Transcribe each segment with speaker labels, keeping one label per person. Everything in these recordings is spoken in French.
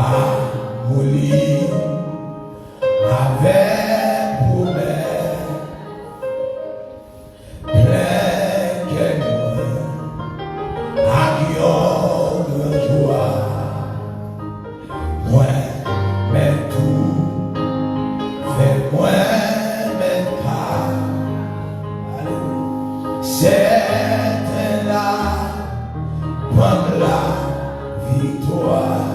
Speaker 1: Amoli avec promesse, plein que moi, aguillon de joie, moi, mais tout, fait moi, mais car, c'est là, comme la victoire.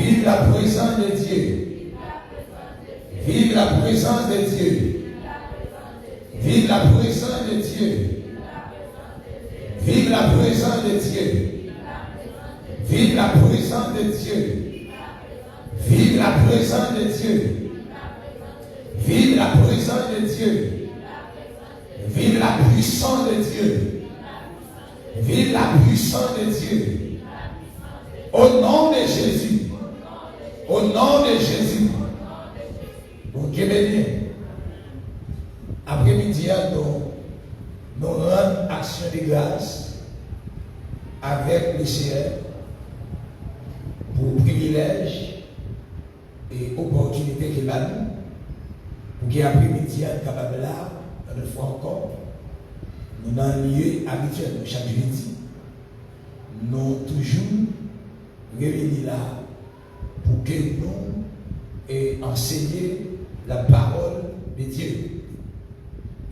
Speaker 1: Vive la présence de Dieu. Vive la présence de Dieu. Vive la présence de Dieu. Vive la présence de Dieu. Vive la présence de Dieu. Vive la présence de Dieu. Vive la présence de Dieu. Vive la puissance de Dieu. Vive la puissance de Dieu. Au nom de Jésus. Au nom de Jésus. Bon Dieu béni. Après-midi, nous rendons action de grâce avec le Seigneur pour privilège et opportunité qu'il a nous. Pour qu'il après-midi, capable là, une fois encore, nous avons un lieu habituel chaque jeudi. Nous toujours réunis là pour que nous enseignions la parole de Dieu,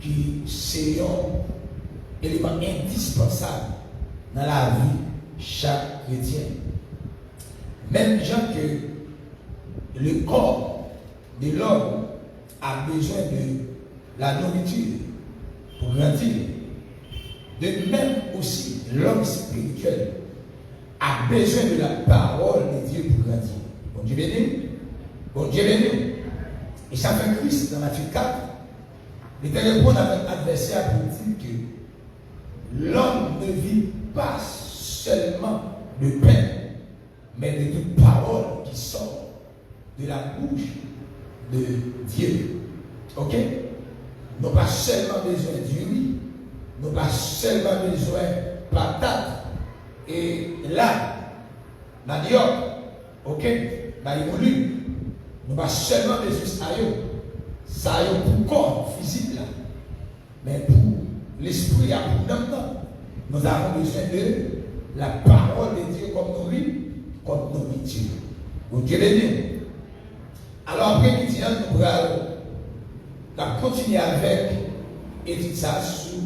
Speaker 1: qui c'est un élément indispensable dans la vie de chaque chrétien. Même gens que le corps de l'homme a besoin de la nourriture pour grandir. De même aussi, l'homme spirituel a besoin de la parole de Dieu pour grandir. Bon Dieu béni. Bon Dieu béni. Et ça fait Christ dans Matthieu 4. Il te répond à notre adversaire pour dire que l'homme ne vit pas seulement de pain, mais de toute parole qui sort de la bouche de Dieu. Ok? Nous n'avons pas seulement besoin du riz, nous n'avons pas seulement besoin de patates et là, manioc, ok? Maïmoulu. Nous n'avons pas seulement besoin de ça pour le corps physique là, mais pour l'esprit à pour nous avons besoin de la parole de Dieu comme nourriture, comme nourriture. Vous Dieu béni. Alors après-midi, nous allons continuer avec étude ça sur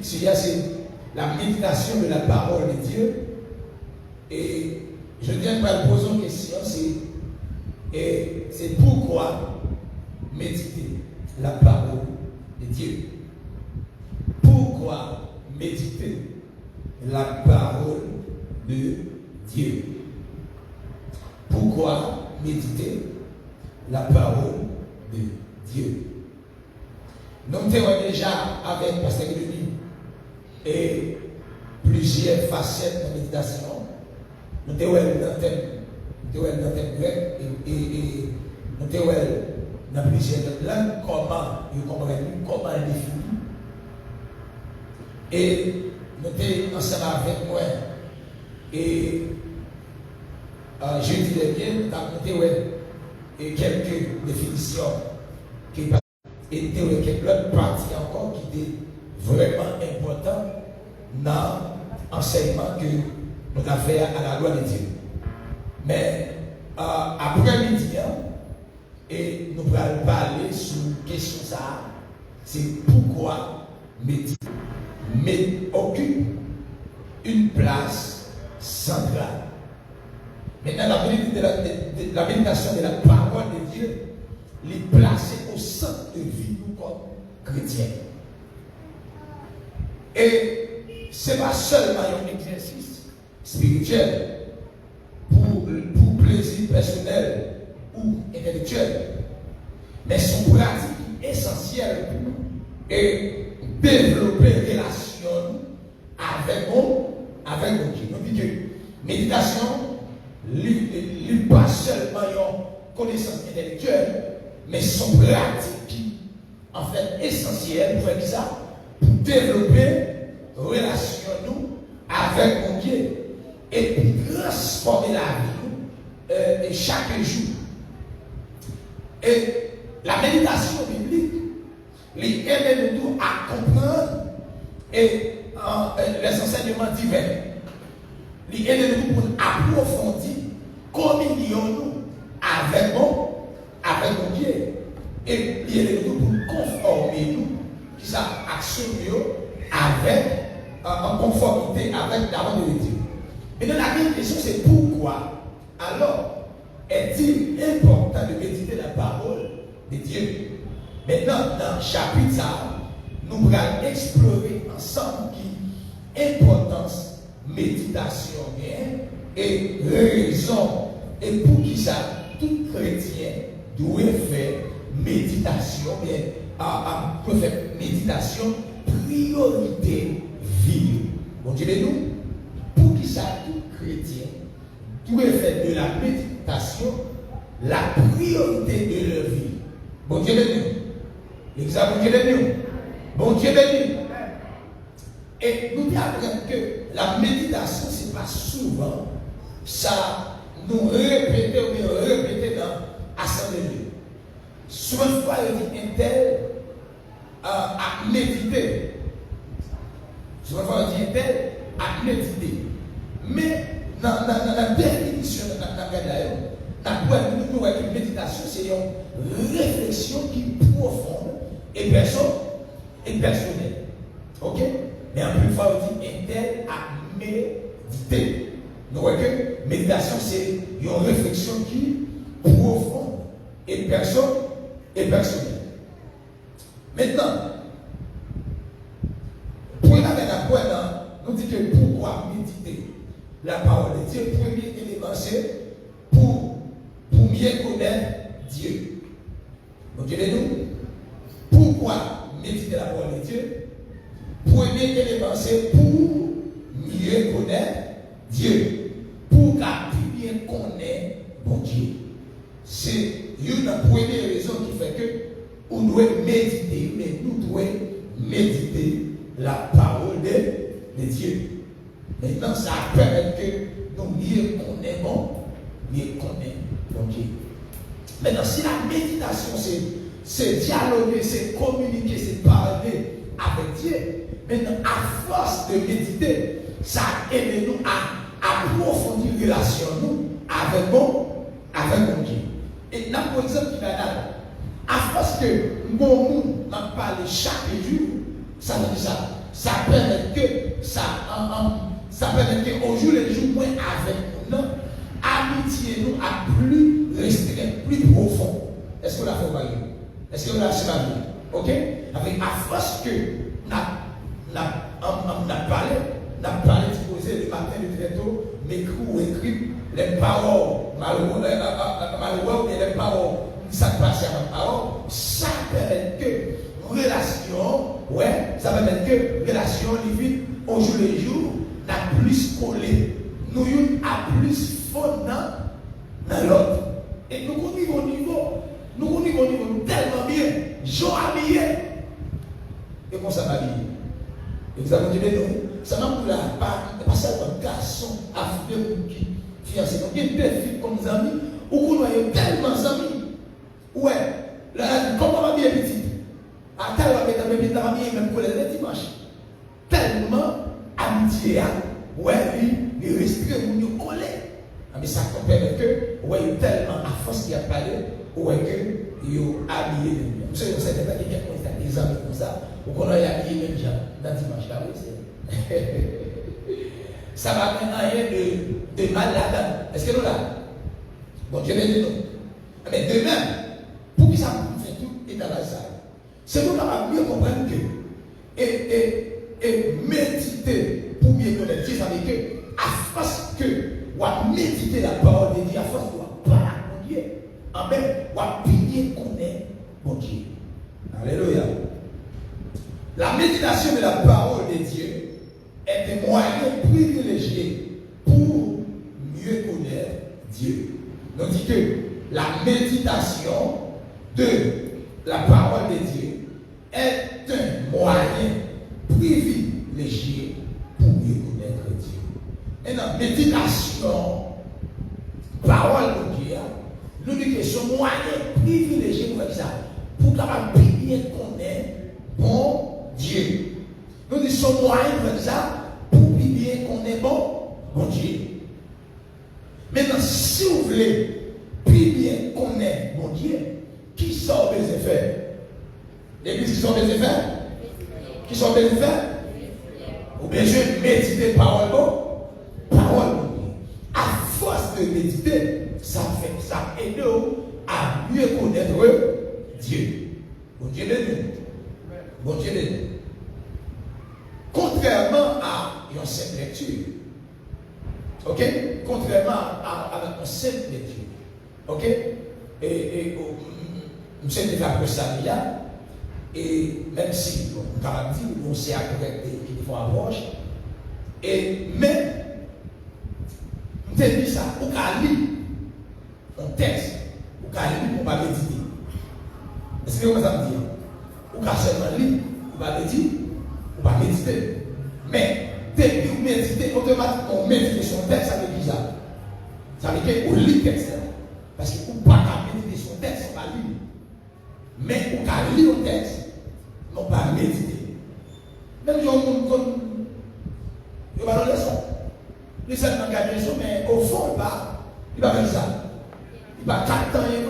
Speaker 1: c'est la méditation de la parole de Dieu. Et je viens de poser une question, c'est pourquoi méditer la parole de Dieu. méditer la parole de Dieu? Pourquoi méditer la parole de Dieu? Nous avons déjà avec Pasteur Denis et plusieurs facettes de méditation. Nous avons dans le thème grec et nous avons dans plusieurs langues comment nous comprenons, comment il définit. Et nous sommes ensemble avec moi. Et je disais bien, nous avons quelques définitions et quelques autres parties encore qui étaient vraiment importantes dans l'enseignement que nous avons fait à la gloire de Dieu. Mais après midi, et nous allons parler sur une question ça, c'est pourquoi méditer occupe une place centrale. Maintenant, la méditation de la parole de Dieu est placée au centre de vie nous comme chrétiens. Et ce n'est pas seulement un exercice spirituel pour plaisir personnel ou intellectuel, mais son pratique essentielle pour développer une relation avec Dieu. Nous disons que méditation n'est pas seulement une connaissance intellectuelle, mais son pratique qui en fait essentielle pour faire ça, pour développer une relation avec mon Dieu et puis transformer la vie chaque jour. Et la méditation biblique les aide nous à comprendre les enseignements divins. Les aide nous pour approfondir communion avec mon Dieu. Et il aide nous pour conformer nous, qui ça action avec en conformité avec la volonté de Dieu. Et donc la grande question c'est pourquoi alors est-il important de méditer la parole de Dieu? Maintenant, dans le chapitre ça, nous allons explorer ensemble qui importance méditation et raison et pour qui ça tout chrétien doit faire méditation doit faire méditation priorité vie. Bon Dieu de nous, pour qui ça tout chrétien doit faire de la méditation la priorité de leur vie. Bon Dieu de nous. L'examen, bon Dieu de nous. Bon Dieu de nous. Et nous apprenons que la méditation, ce n'est pas souvent ça nous répéter ou bien répéter dans l'assemblée de Dieu. Souvent, il dit un tel à méditer. Souvent, il dit un tel à méditer. Mais dans la définition de la méditation, c'est une réflexion qui est profonde et personnelle. Ok? Mais en plus, il dit un tel à méditer. Nous voyons que méditation, c'est une réflexion qui est profonde et personnelle. Maintenant, pour la nous disons que pourquoi méditer la parole de Dieu? Premier élément, c'est pour mieux connaître Dieu. Donc, Dieu de nous, pourquoi méditer la parole de Dieu? Premier élément, c'est pour mieux connaître Dieu. Pour bien connaître bon Dieu. C'est une première raison qui fait que on doit méditer, mais nous devons méditer la parole de Dieu. Maintenant, ça permet que nous mieux connaissons bon Dieu. Maintenant, si la méditation, c'est dialoguer, c'est communiquer, c'est parler avec Dieu, maintenant, à force de méditer, ça aide nous à approfondir la relation avec mon Dieu. Et dans par exemple, à force que nous n'en parlons chaque jour, ça veut dire ça permet que au jour le jour, moins avec nous, amitié nous à plus restreint, plus profond. Est-ce que vous l'avez fait? Est-ce que vous l'avez fait? Ok? Avec à force que on a parlé de poser le matin de très tôt, m'écrit ou écrit les paroles, malheureux, et les paroles, ça passe à la parole, ça permet que relation, ouais, ça permet que relation divine, au jour le jour, n'a plus collé, nous a plus fondant dans l'autre. Et nous connaissons au niveau tellement bien, j'en habillé. Et comment ça m'habille? Et vous avez dit, non, ça m'a dit, pas seulement un garçon africain qui fiancé, donc il y a des filles comme des amis, ou qu'on a tellement d'amis. Ouais, comment ma vie est petite? À tel moment, dans mes amis, même pour les dimanches. Tellement amitié, ouais, il respire pour nous coller. Mais ça permet que, ouais, il y a tellement à force qu'il a parlé, ouais, que il a habillé les gens. Vous savez, vous savez, il y a des amis comme ça, ou qu'on a habillé les gens dans dimanche, là, oui, c'est. Ça va mener rien de mal là-dedans. Est-ce que nous là? Bon, Dieu bénit nous. Mais de même, pour que ça fait tout est dans la salle. C'est nous qui avons mieux comprendre que et méditer pour mieux connaître Dieu, ça veut dire que à force que on méditer la parole de Dieu, à force qu'on parle à Dieu, en même on bien connaître mon Dieu. Alléluia. La méditation de la parole de Dieu est un moyen privilégié pour mieux connaître Dieu. On dit que la méditation de la parole de Dieu est un moyen privilégié pour mieux connaître Dieu. Et la méditation, parole de Dieu, nous disons que c'est un moyen privilégié pour ça, pour bien connaître bon Dieu. Nous disons que c'est un moyen pour ça, pour bien connaître bon Dieu. Maintenant, si vous voulez plus bien connaître mon Dieu, qui sont les effets? L'église, qui sont les effets? Qui sont les effets? Ou bien je méditer parole de Dieu. À force de méditer, ça aide à mieux connaître Dieu. Bon Dieu de nous. Bon Dieu de nous. Contrairement à une simple lecture. Ok? Contrairement à une simple lecture. Ok? Et nous sommes déjà pour ça, et même si, on va dire, on sait à peu près qu'il faut approche, et même, nous avons dit ça, on a lu un texte, on a lu pour pas méditer. Est-ce que vous avez dit? On a seulement lu, on va méditer, on va méditer. Mais, dès que vous méditez, automatiquement, on médite son texte, ça veut dire ça. Ça veut dire qu'on lit le texte. Parce que vous ne pouvez pas méditer son texte, on va lire. Mais on va lire le texte, on va méditer. Même si on va dans le son. Il seulement garder le son, mais au fond, il va faire ça. Il va 4 ans et vous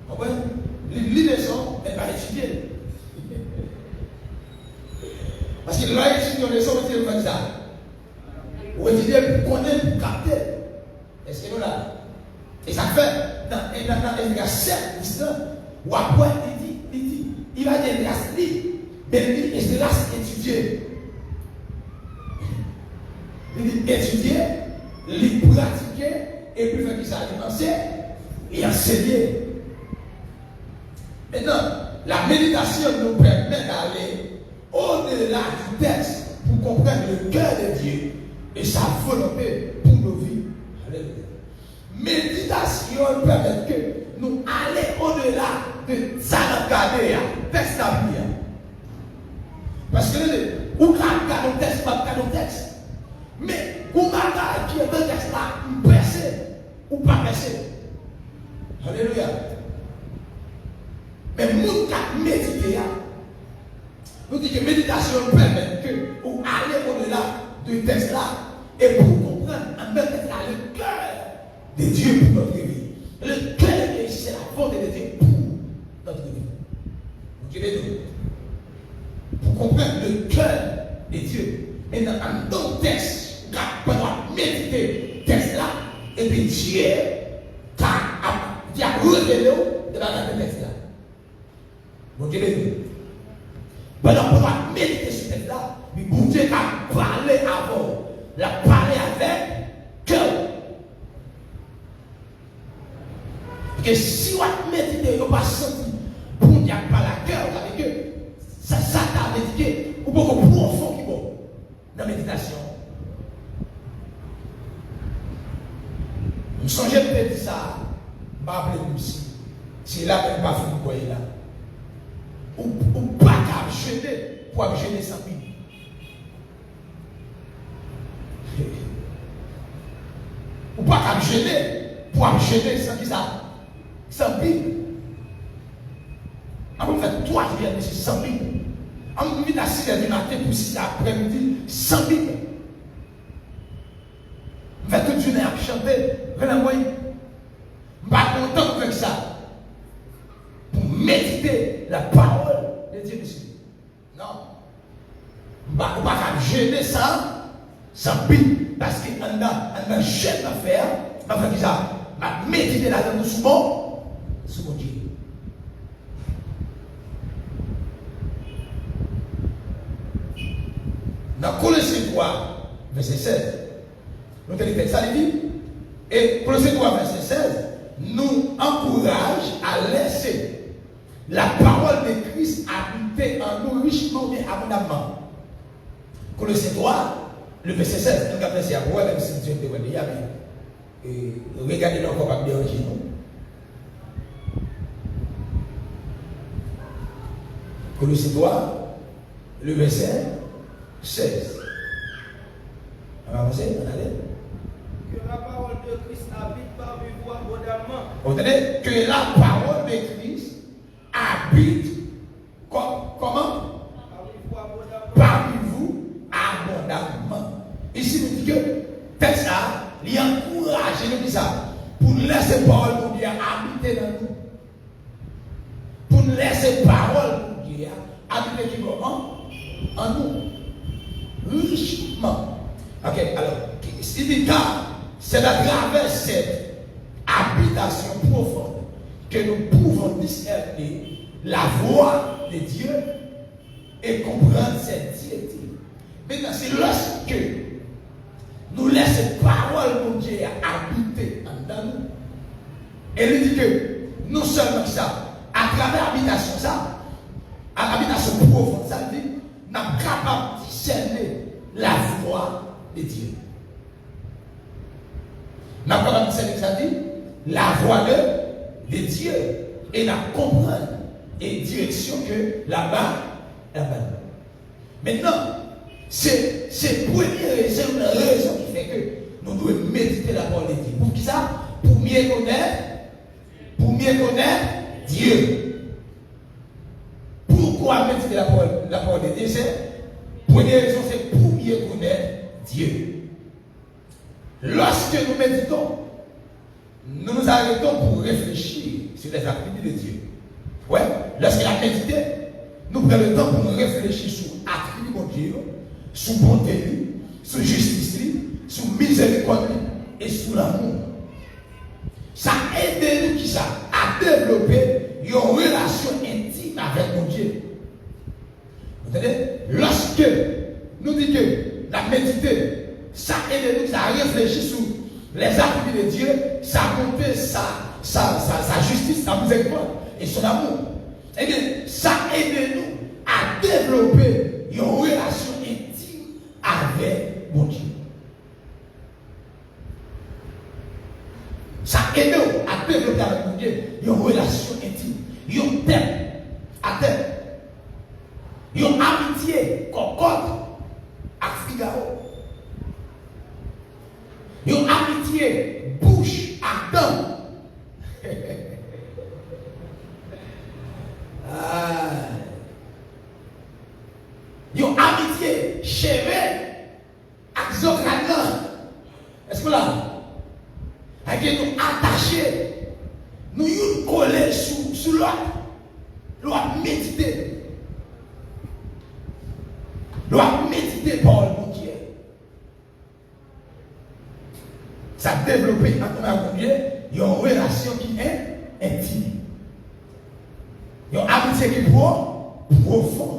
Speaker 1: comprenez? Il lit le son, mais il va étudier. Parce qu'il va étudier le son, il va faire ça. Ou étudier pour connaître, pour capter. Est-ce que nous là? Et ça fait, dans un 7 10 ans, ou après, il va dire, mais il se laisse étudier. Il dit étudier, il pratiquer, et puis faire qu'il s'alimente et enseigner. Maintenant, la méditation nous permet d'aller au-delà du texte pour comprendre le cœur de Dieu et sa volonté pour nos vies. Alléluia. Méditation permet que nous allons au-delà de ça regarder texte à Bible. Parce que vous regardez le texte, pas le texte. Mais vous regardez qui est dans le texte là, vous pressez ou pas pressé. Alléluia. Mais vous qui méditez, nous disons que méditation permet que vous allez au-delà du texte là et pour comprendre en même temps le cœur de Dieu pour notre vie. Le cœur de Dieu, c'est la volonté de Dieu pour notre vie. Vous dites pour comprendre le cœur de Dieu. Et dans un texte, on va méditer le texte là, et puis Dieu a révélé dans le texte là. Vous dites pendant qu'on va là, mais bon Dieu a parlé avant, il a parlé avec cœur. Que si on médite, on pas senti, bon Dieu a parlé à cœur avec eux, ça t'a médité, ou beaucoup profond qui bon, dans la méditation. Je me songeais peut-être ça, je me rappelle aussi, c'est là que je ne pas fait quoi là. Ou pas qu'à jeter pour jeter sans Bible. Ou pas qu'à jeter pour jeter sans qui ça? Sans Bible. On va faire 3 jours de sans Bible. On va à 6 h du matin pour 6 après-midi sans Bible. On va toute journée à chanter. Vraiment, je ne suis pas content avec ça. Pour méditer la parole de Dieu ici. Non. On ne va pas gêner ça sans Bible. Parce qu'on a un jeune affaire. On va faire ça. On va méditer là-dedans sous mon Dieu. Dans Colossiens 3, verset 16, nous avons fait ça, il dit, et Colossiens 3, verset 16, nous encourage à laisser la parole de Christ habiter en nous richement et abondamment. Colossiens 3, le verset 16, nous avons fait ça, même si nous sommes déjà, mais regardez encore pas bien nous. Colossiens 3, le verset 16. On va avancer, on allait.
Speaker 2: Que la parole de Christ habite parmi vous abondamment.
Speaker 1: Vous entendez? Que la parole de Christ habite comment? Parmi vous abondamment. Ici, nous dit que texte ça, il encourage, nous dit ça, pour laisser parole de Dieu habiter dans nous. Pour laisser parole de Dieu habiter qui comment? En nous. Richement. Ok, alors, il dit c'est à travers cette habitation profonde que nous pouvons discerner la voix de Dieu et comprendre cette directives. Maintenant, c'est lorsque nous laissons parole de Dieu habiter en nous. Et il dit que non seulement ça, à travers l'habitation, ça, à l'habitation profonde, ça dit, nous sommes capables de discerner la voix de Dieu. Nous sommes capables de discerner, ça dit, la voix de Dieu. Et nous comprenons et direction que là-bas. Maintenant, c'est la première raison qui fait que nous devons méditer la parole de Dieu. Pour qui ça? Pour mieux connaître Dieu. Pourquoi méditer la parole de Dieu? C'est première raison, c'est pour mieux connaître Dieu. Lorsque nous méditons, nous nous arrêtons pour réfléchir sur les attributs de Dieu. Ouais, lorsqu'il a médité, nous prenons le temps pour nous réfléchir sur l'attribut de Dieu, sur bonté, sur justice, sur miséricorde et sur l'amour. Ça aide nous qui ça à développer une relation intime avec mon Dieu. Vous entendez? Lorsque nous disons que la méditer, ça aide nous à réfléchir sur les attributs de Dieu, ça montre sa justice, sa miséricorde et son amour. Eh bien, ça aide nous à développer une relation intime avec mon Dieu. Ça aide nous à développer avec mon Dieu une relation intime, une tête à tête, une amitié concorde avec Figaro, une amitié bouche à dents. Une amitié cheveux avec Zokrana. Est-ce que là? Avec nous attachés, nous nous coller sur l'autre, l'autre méditer. L'autre méditer par le Dieu. Ça développe entre Dieu une relation qui est intime. Une amitié qui est profonde.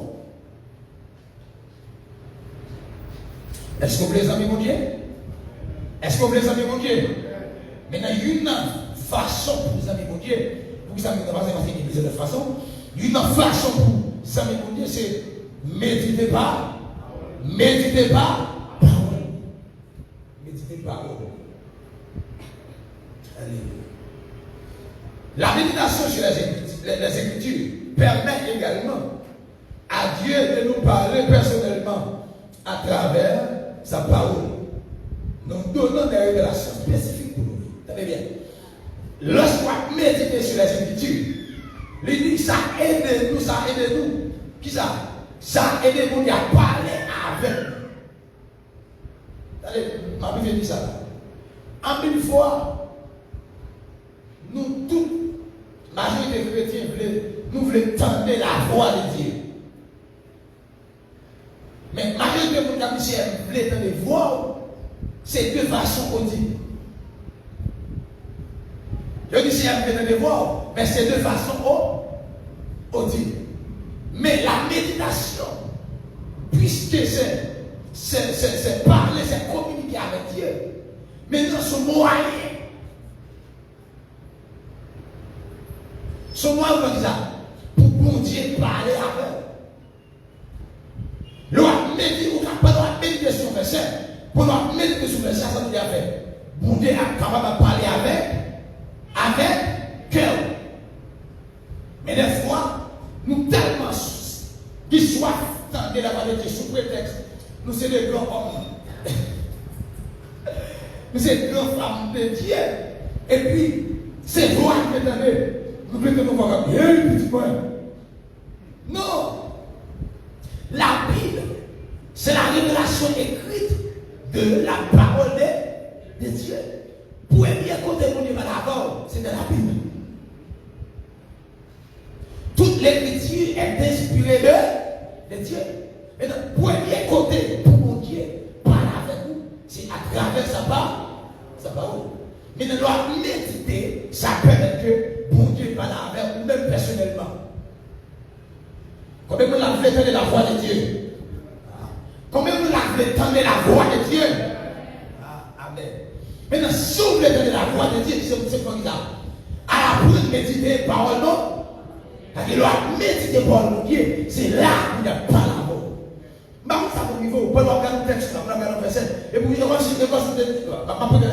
Speaker 1: Est-ce que vous les amis, mon Dieu? Est-ce que vous les amis, mon Dieu? Maintenant, une façon pour les amis, mon Dieu, pour les amis, de façon, une façon pour les amis, mon Dieu, c'est méditez pas, méditez pas, parole. Méditez parole. Alléluia. La méditation sur les Écritures permet également à Dieu de nous parler personnellement à travers sa parole. Nous donnons des révélations spécifiques pour nous. Tenez bien. Lorsqu'on médite sur les Écritures, il dit ça aide nous, ça aide nous. Qui ça? Ça aide nous à parler avec. Allez, ma Bible dit ça. En une fois, nous tous, majorité chrétiens, nous voulons tendre la voix de Dieu. Mais majorité de nos amis voulons tendre la voix, c'est de façon audible. Je dis si elle veut tendre la voix, mais c'est de façon audible. Mais la méditation, puisque c'est parler, c'est communiquer avec Dieu, maintenant ce moyen. Ce moyen comme ça, pour bon Dieu parler avec. Le méditer, ou pas méditer sur le verset, pour nous méditer sur le verset, ça veut dire avec. Bon Dieu est capable de parler avec cœur. Mais des fois, nous tellement qui soient de la vérité sous prétexte, nous sommes des grands hommes. Nous sommes des grandes femmes de Dieu. Et puis, c'est voix qui est nous prétendons voir un petit point. Non. La Bible, c'est la révélation écrite de la parole de Dieu. Pour bien côté mon Dieu d'abord, c'est de la Bible. Toute l'écriture est inspirée de Dieu. Et donc, premier côté pour mon Dieu parler avec nous, c'est à travers sa parole. Mais nous devons méditer, ça permet que mon Dieu parle avec nous, même personnellement. Combien vous l'avez entendu la voix de Dieu? Combien vous l'avez entendu la voix de Dieu? Amen. Maintenant, si vous voulez entendre la voix de Dieu, c'est comme ça. À la pour méditer parole, non? Quand il doit méditer parole de Dieu, c'est là qu'il n'y a pas la voix. Mais vous savez au niveau, vous pouvez regarder le texte, vous pouvez regarder le verset, et vous pouvez regarder le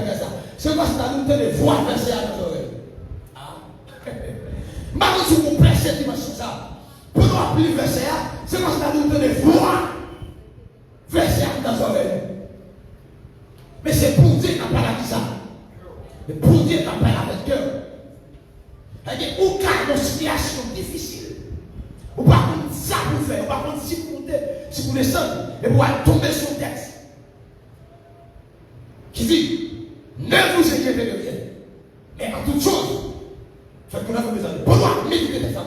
Speaker 1: verset, c'est quoi ça nous donne les voix verset à nos oreilles. Mais si vous prêchez cette dimension, ça, pour nous appeler le verset, c'est quoi ça nous donne les voix verset à nos oreilles. Mais c'est pour Dieu qui n'a pas la ça. Mais pour Dieu qui n'a pas avec cœur. C'est-à-dire, au cas d'une situation difficile, ou pas contre ça pour faire, ou pas contre si vous descendez, et vous allez tomber sur le texte. Qui dit, ne vous inquiétez de rien. Mais en toute chose, faites qu'on a fait besoin de pouvoir méditer de ça.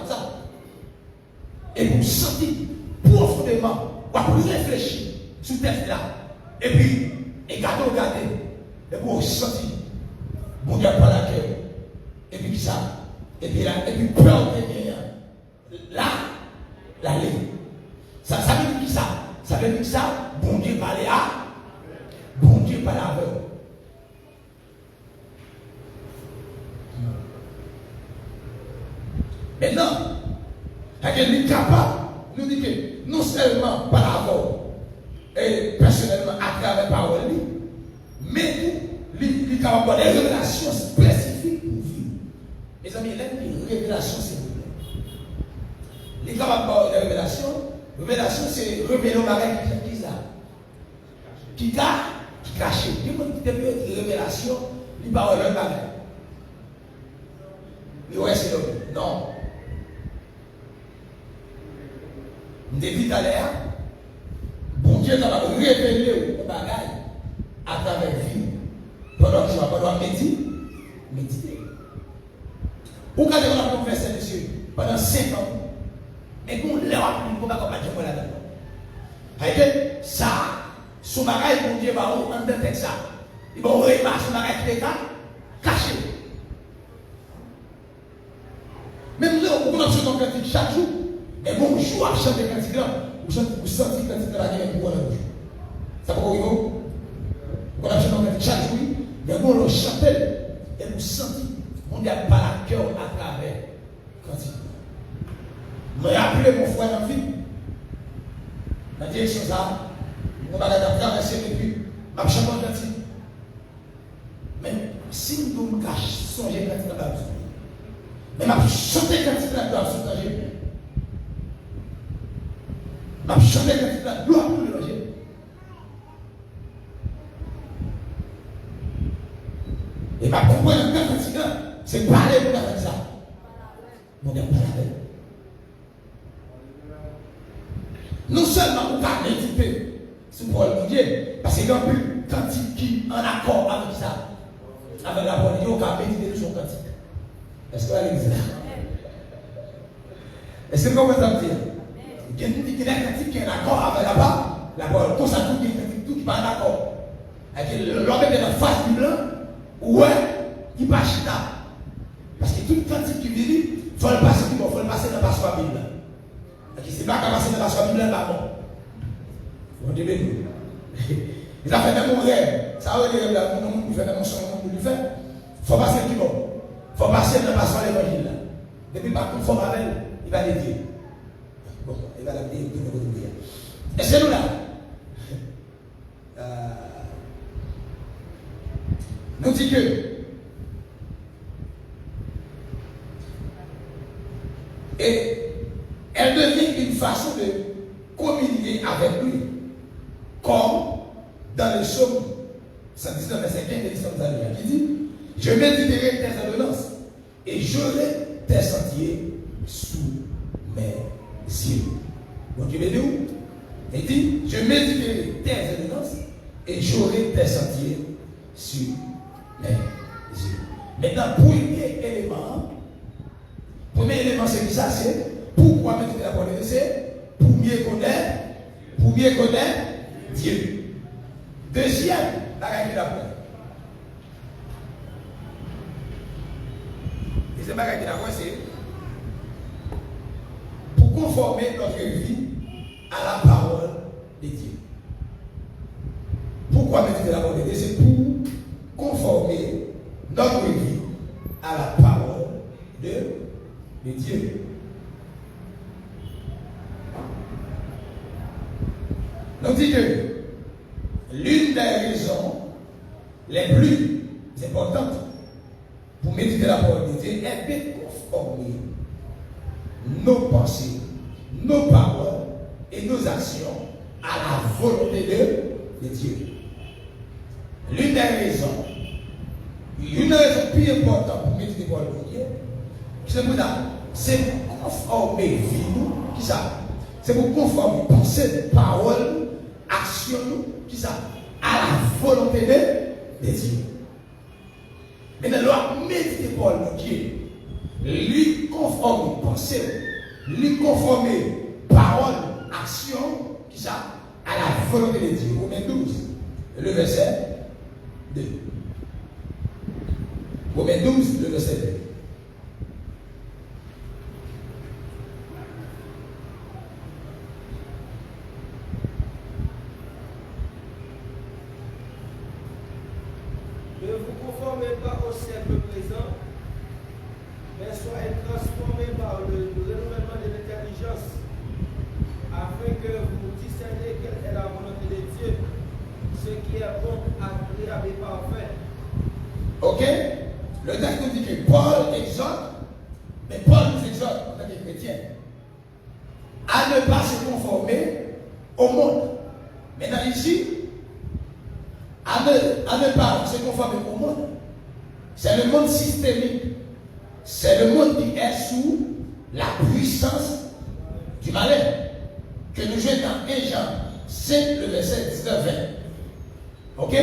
Speaker 1: Et vous sentez profondément, vous réfléchir sur ce texte-là. Et puis, regardez, et vous ressentez, bon Dieu pas la cœur. Et puis ça, et puis là, et puis peur de rien. Là, la ligne. Ça veut dire qui ça? Ça veut dire ça, bon Dieu parler à, bon Dieu parler à eux. Maintenant, elle est capable, nous dit que non seulement par rapport et personnellement à travers la parole, mais il est capable d'avoir des révélations spécifiques pour vivre. Mes amis, il y a une révélation, s'il vous plaît. Il est capable d'avoir des révélations. Révélation, c'est révéler au bagage qui est là. Qui cache. Il y a une révélation, il parle de bagage. Oui, c'est l'homme. Non. Depuis tout à l'heure, bon Dieu va révéler le bagage à travers la vie. Pendant que je vais méditer. Pourquoi on a conversé, monsieur, pendant 5 ans? Et qu'on l'a appris, on va pas dire là-dedans. C'est-à-dire, ça, son bagage, bon Dieu va entendre ça. Il va remarquer son bagage qui est caché. Même là, on commence à chanter cantique chaque jour. Et bon jour à chanter cantique là, vous sentez cantique là, il y a un pour la bouche. Ça va vous? On a chanté chaque jour, mais on le chantait et nous sentit. On n'a pas la cœur à travers quand il. Mais appelé mon frère dans la vie. Dans la direction ça, on va traverser depuis ma chambre quand il. Mais si nous nous cachons, songez quand il va nous. Mais ma chanté quand il va nous soulager. Ma chanté quand il va nous soulager. Et ma comprendre quand il va, c'est parler pour faire ça. Mon Dieu, parler. Non seulement on va méditer sur Paul Dieu, parce qu'il y a un peu cantique qui en accord avec ça. Avec la parole, on va méditer sur son cantique. Est-ce que l'église est là? Est-ce que vous comprenez ça? Il y a un cantique qui est en accord avec la parole. Tout ça, tout qui va en accord. Avec l'homme est en face du blanc, ouais, il va chita. Parce que tout cantique qui vit, il faut le passer dans la passeport Bible. C'est pas qu'à passer dans la passeport Bible là, bon. On dit, il a fait un bon rêve. Ça veut dire que nous faisons un son, nous le faisons. Il faut passer qui bon. Il faut passer dans la passeport l'évangile là. Depuis pas conforme avec elle, il va l'aider. Bon, il va l'aider, il va l'aider. Et c'est nous là. Nous dit que et elle devient une façon de communier avec lui, comme dans le psaume 119, verset 15 de l'histoire de qui dit: je méditerai tes ordonnances et j'aurai tes sentiers sous mes yeux. Donc il veut dire où? Il dit: je méditerai tes ordonnances et j'aurai tes sentiers sur mes yeux. Maintenant, premier élément, c'est que ça, c'est pourquoi méditer la parole de Dieu, c'est pour mieux connaître Dieu. Deuxième, la règle de la parole. Deuxième règle de la parole, c'est pour conformer notre vie à la parole de Dieu. Pourquoi méditer la parole de Dieu? C'est pour conformer notre vie à la parole de Dieu. Donc, dit que l'une des raisons les plus importantes pour méditer la parole de Dieu est de conformer nos pensées, nos paroles et nos actions à la volonté de Dieu. L'une des raisons, une raison plus importante pour méditer la parole de Dieu, c'est pour conformer vie nous, qui ça? C'est pour conformer pensée, parole, action nous, qui ça? À la volonté de Dieu. Maintenant, l'on méditer la parole de Dieu, lui conformer pensée, lui conformer parole, action, qui ça? À la volonté de Dieu. Romains 12, le verset 2. Romains 12, le verset 2.
Speaker 2: Ne vous conformez pas au siècle présent, mais soyez transformés par le renouvellement de l'intelligence, afin que vous discerniez quelle est la volonté de Dieu, ce qui est bon, agréable et parfait.
Speaker 1: Ok? Le texte nous dit que Paul exhorte, mais Paul nous exhorte en tant que chrétien à ne pas se conformer au monde. Maintenant ici, à ne pas se conformer au monde. C'est le monde systémique. C'est le monde qui est sous la puissance du malin. Que nous jouons dans 1 Jean 5, le verset 19-20. Ok?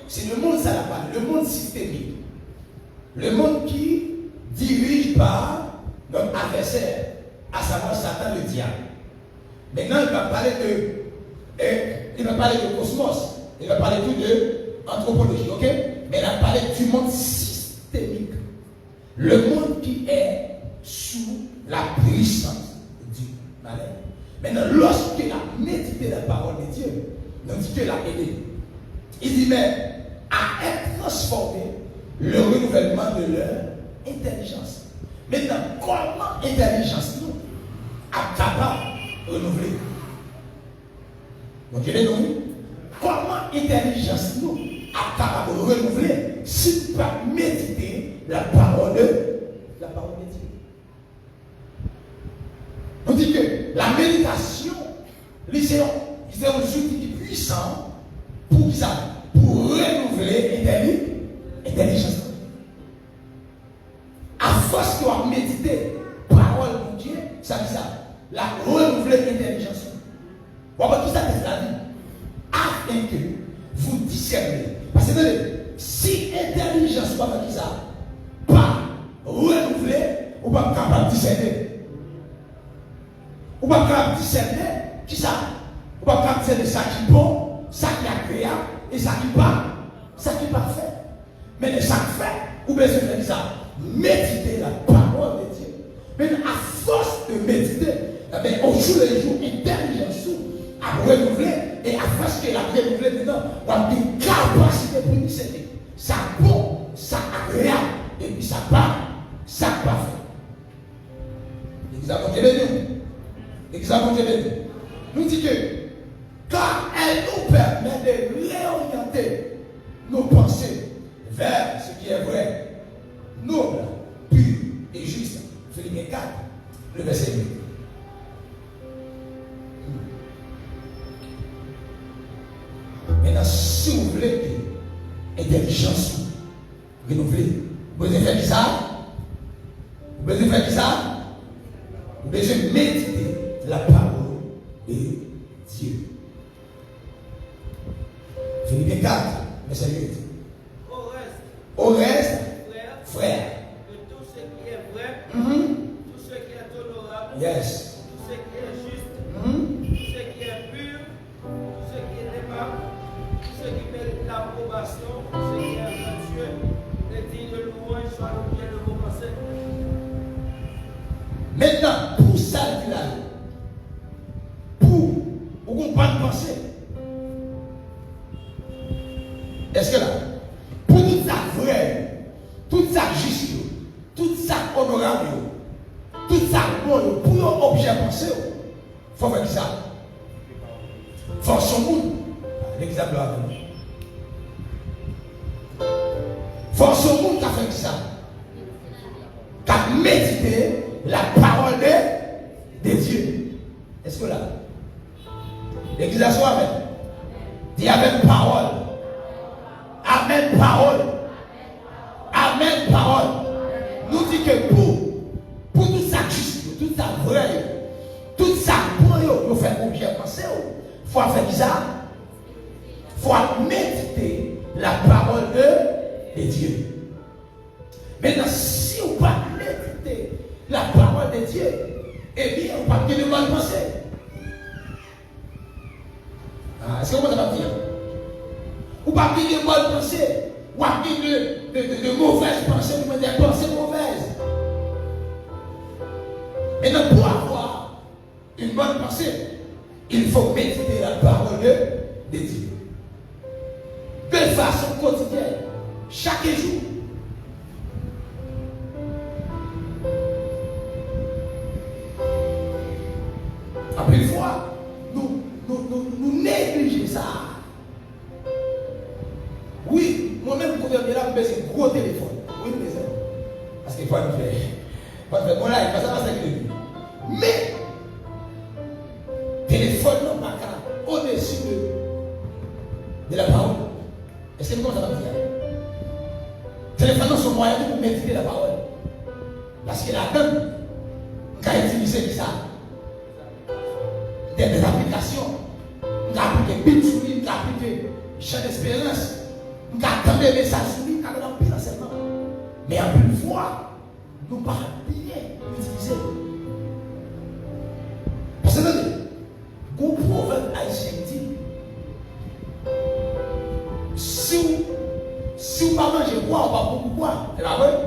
Speaker 1: C'est le monde, ça n'a pas. Le monde systémique. Le monde qui dirige par notre adversaire, à savoir Satan le diable. Maintenant, il va parler de cosmos. Il va parler tout de anthropologie, ok? Mais il va parler du monde systémique. Le monde qui est sous la puissance du malin. Maintenant, lorsqu'il a médité la parole de Dieu, Donc, dit que l'a aidé. Il dit, mais à être transformé le renouvellement de leur intelligence. Maintenant, comment intelligence nous est capable de renouveler? Donc, comment intelligence nous est capable de renouveler si nous ne pas méditer la parole de Dieu? On dit que la méditation, c'est un outil puissant pour ça, pour renouveler l'intelligence. À force de méditer la parole de Dieu, ça dit ça, la renouveler l'intelligence. Bon, tout ça, c'est la vie. Afin que vous discernez. Parce que si l'intelligence pas dit ça, pas renouveler, ou pas capable de discerner. Ou pas capable de discerner, qui ça? Ou pas capable de discerner ça qui est bon, ça qui est agréable, et ça qui est parfait. Mais de chaque fait, ou bien je fais ça, méditer la parole de Dieu. Mais à force de méditer, au jour le jour, intelligence à renouveler, et à force que la renouveler maintenant, on a une capacité pour discerner. Ça bon, ça agréable, et puis ça parfait. L'examen de nous. L'examen de nous dit que car elle nous permet de réorienter nos pensées vers ce qui est vrai, noble, pur et juste. Philippiens 4, le verset 8. Maintenant, si vous voulez intelligence renouvelée, vous devez faire ça. Vous devez faire ça. Vous devez méditer la parole de Dieu. Philippiens 4, verset 8. Au reste, frère,
Speaker 2: de tout ce qui est vrai, tout ce qui est honorable,
Speaker 1: yes.
Speaker 2: tout ce qui est juste, tout ce qui est pur, tout ce qui est aimable, tout ce qui mérite l'approbation, tout ce qui est vertueux, et digne de louange, soit le bien de vos pensées.
Speaker 1: Maintenant, pour ça, pour vous pas de pensée, est-ce que là, pour tout ça vrai, tout ça juste, tout ça honorable, tout ça bon, pour un objet pensé, il faut faire ça. Force au monde, l'exemple là. Force au monde qui a fait ça. Qui a médité la parole de Dieu. Est-ce que là, l'église a soit avec? Dis Amen parole. Amen parole. Amen parole. Nous dit que pour tout ça juste, tout ça vrai, tout ça bon, nous faisons objet penser, il faut faire ça. Il faut méditer la parole de Dieu. Maintenant, si on ne pas méditer la parole de Dieu, eh bien, on ne va pas de bonne pensée. Est-ce que vous avez dire? Ou pas de bonne pensée, ou pas de mauvaises pensées, ou des pensées mauvaises. Maintenant, pour avoir une bonne pensée, il faut méditer la parole de Dieu. De façon quotidienne, chaque jour. Après une fois, nous négligeons ça. Oui, moi-même, quand je suis là, je suis un gros téléphone. Oui, mais ça. Parce qu'il faut le faire. Pas faire mon live, ça va s'écrire. Mais, téléphone, non, pas au-dessus de la parole. Est-ce que vous comprenez ça va faire? Téléphone, non, c'est un moyen pour méditer la parole. Parce que là-dedans, quand il utilise ça, des applications, on a appliqué Bit sur lui, on a appliqué Champ d'Espérance, on a attendu des messages sur lui, on a rempli l'enseignement. Mais en plus de fois, nous ne pouvons pas bien utiliser. Parce que, le proverbe haïtien dit, si vous ne mangez pas, on va beaucoup boire. C'est la vraie.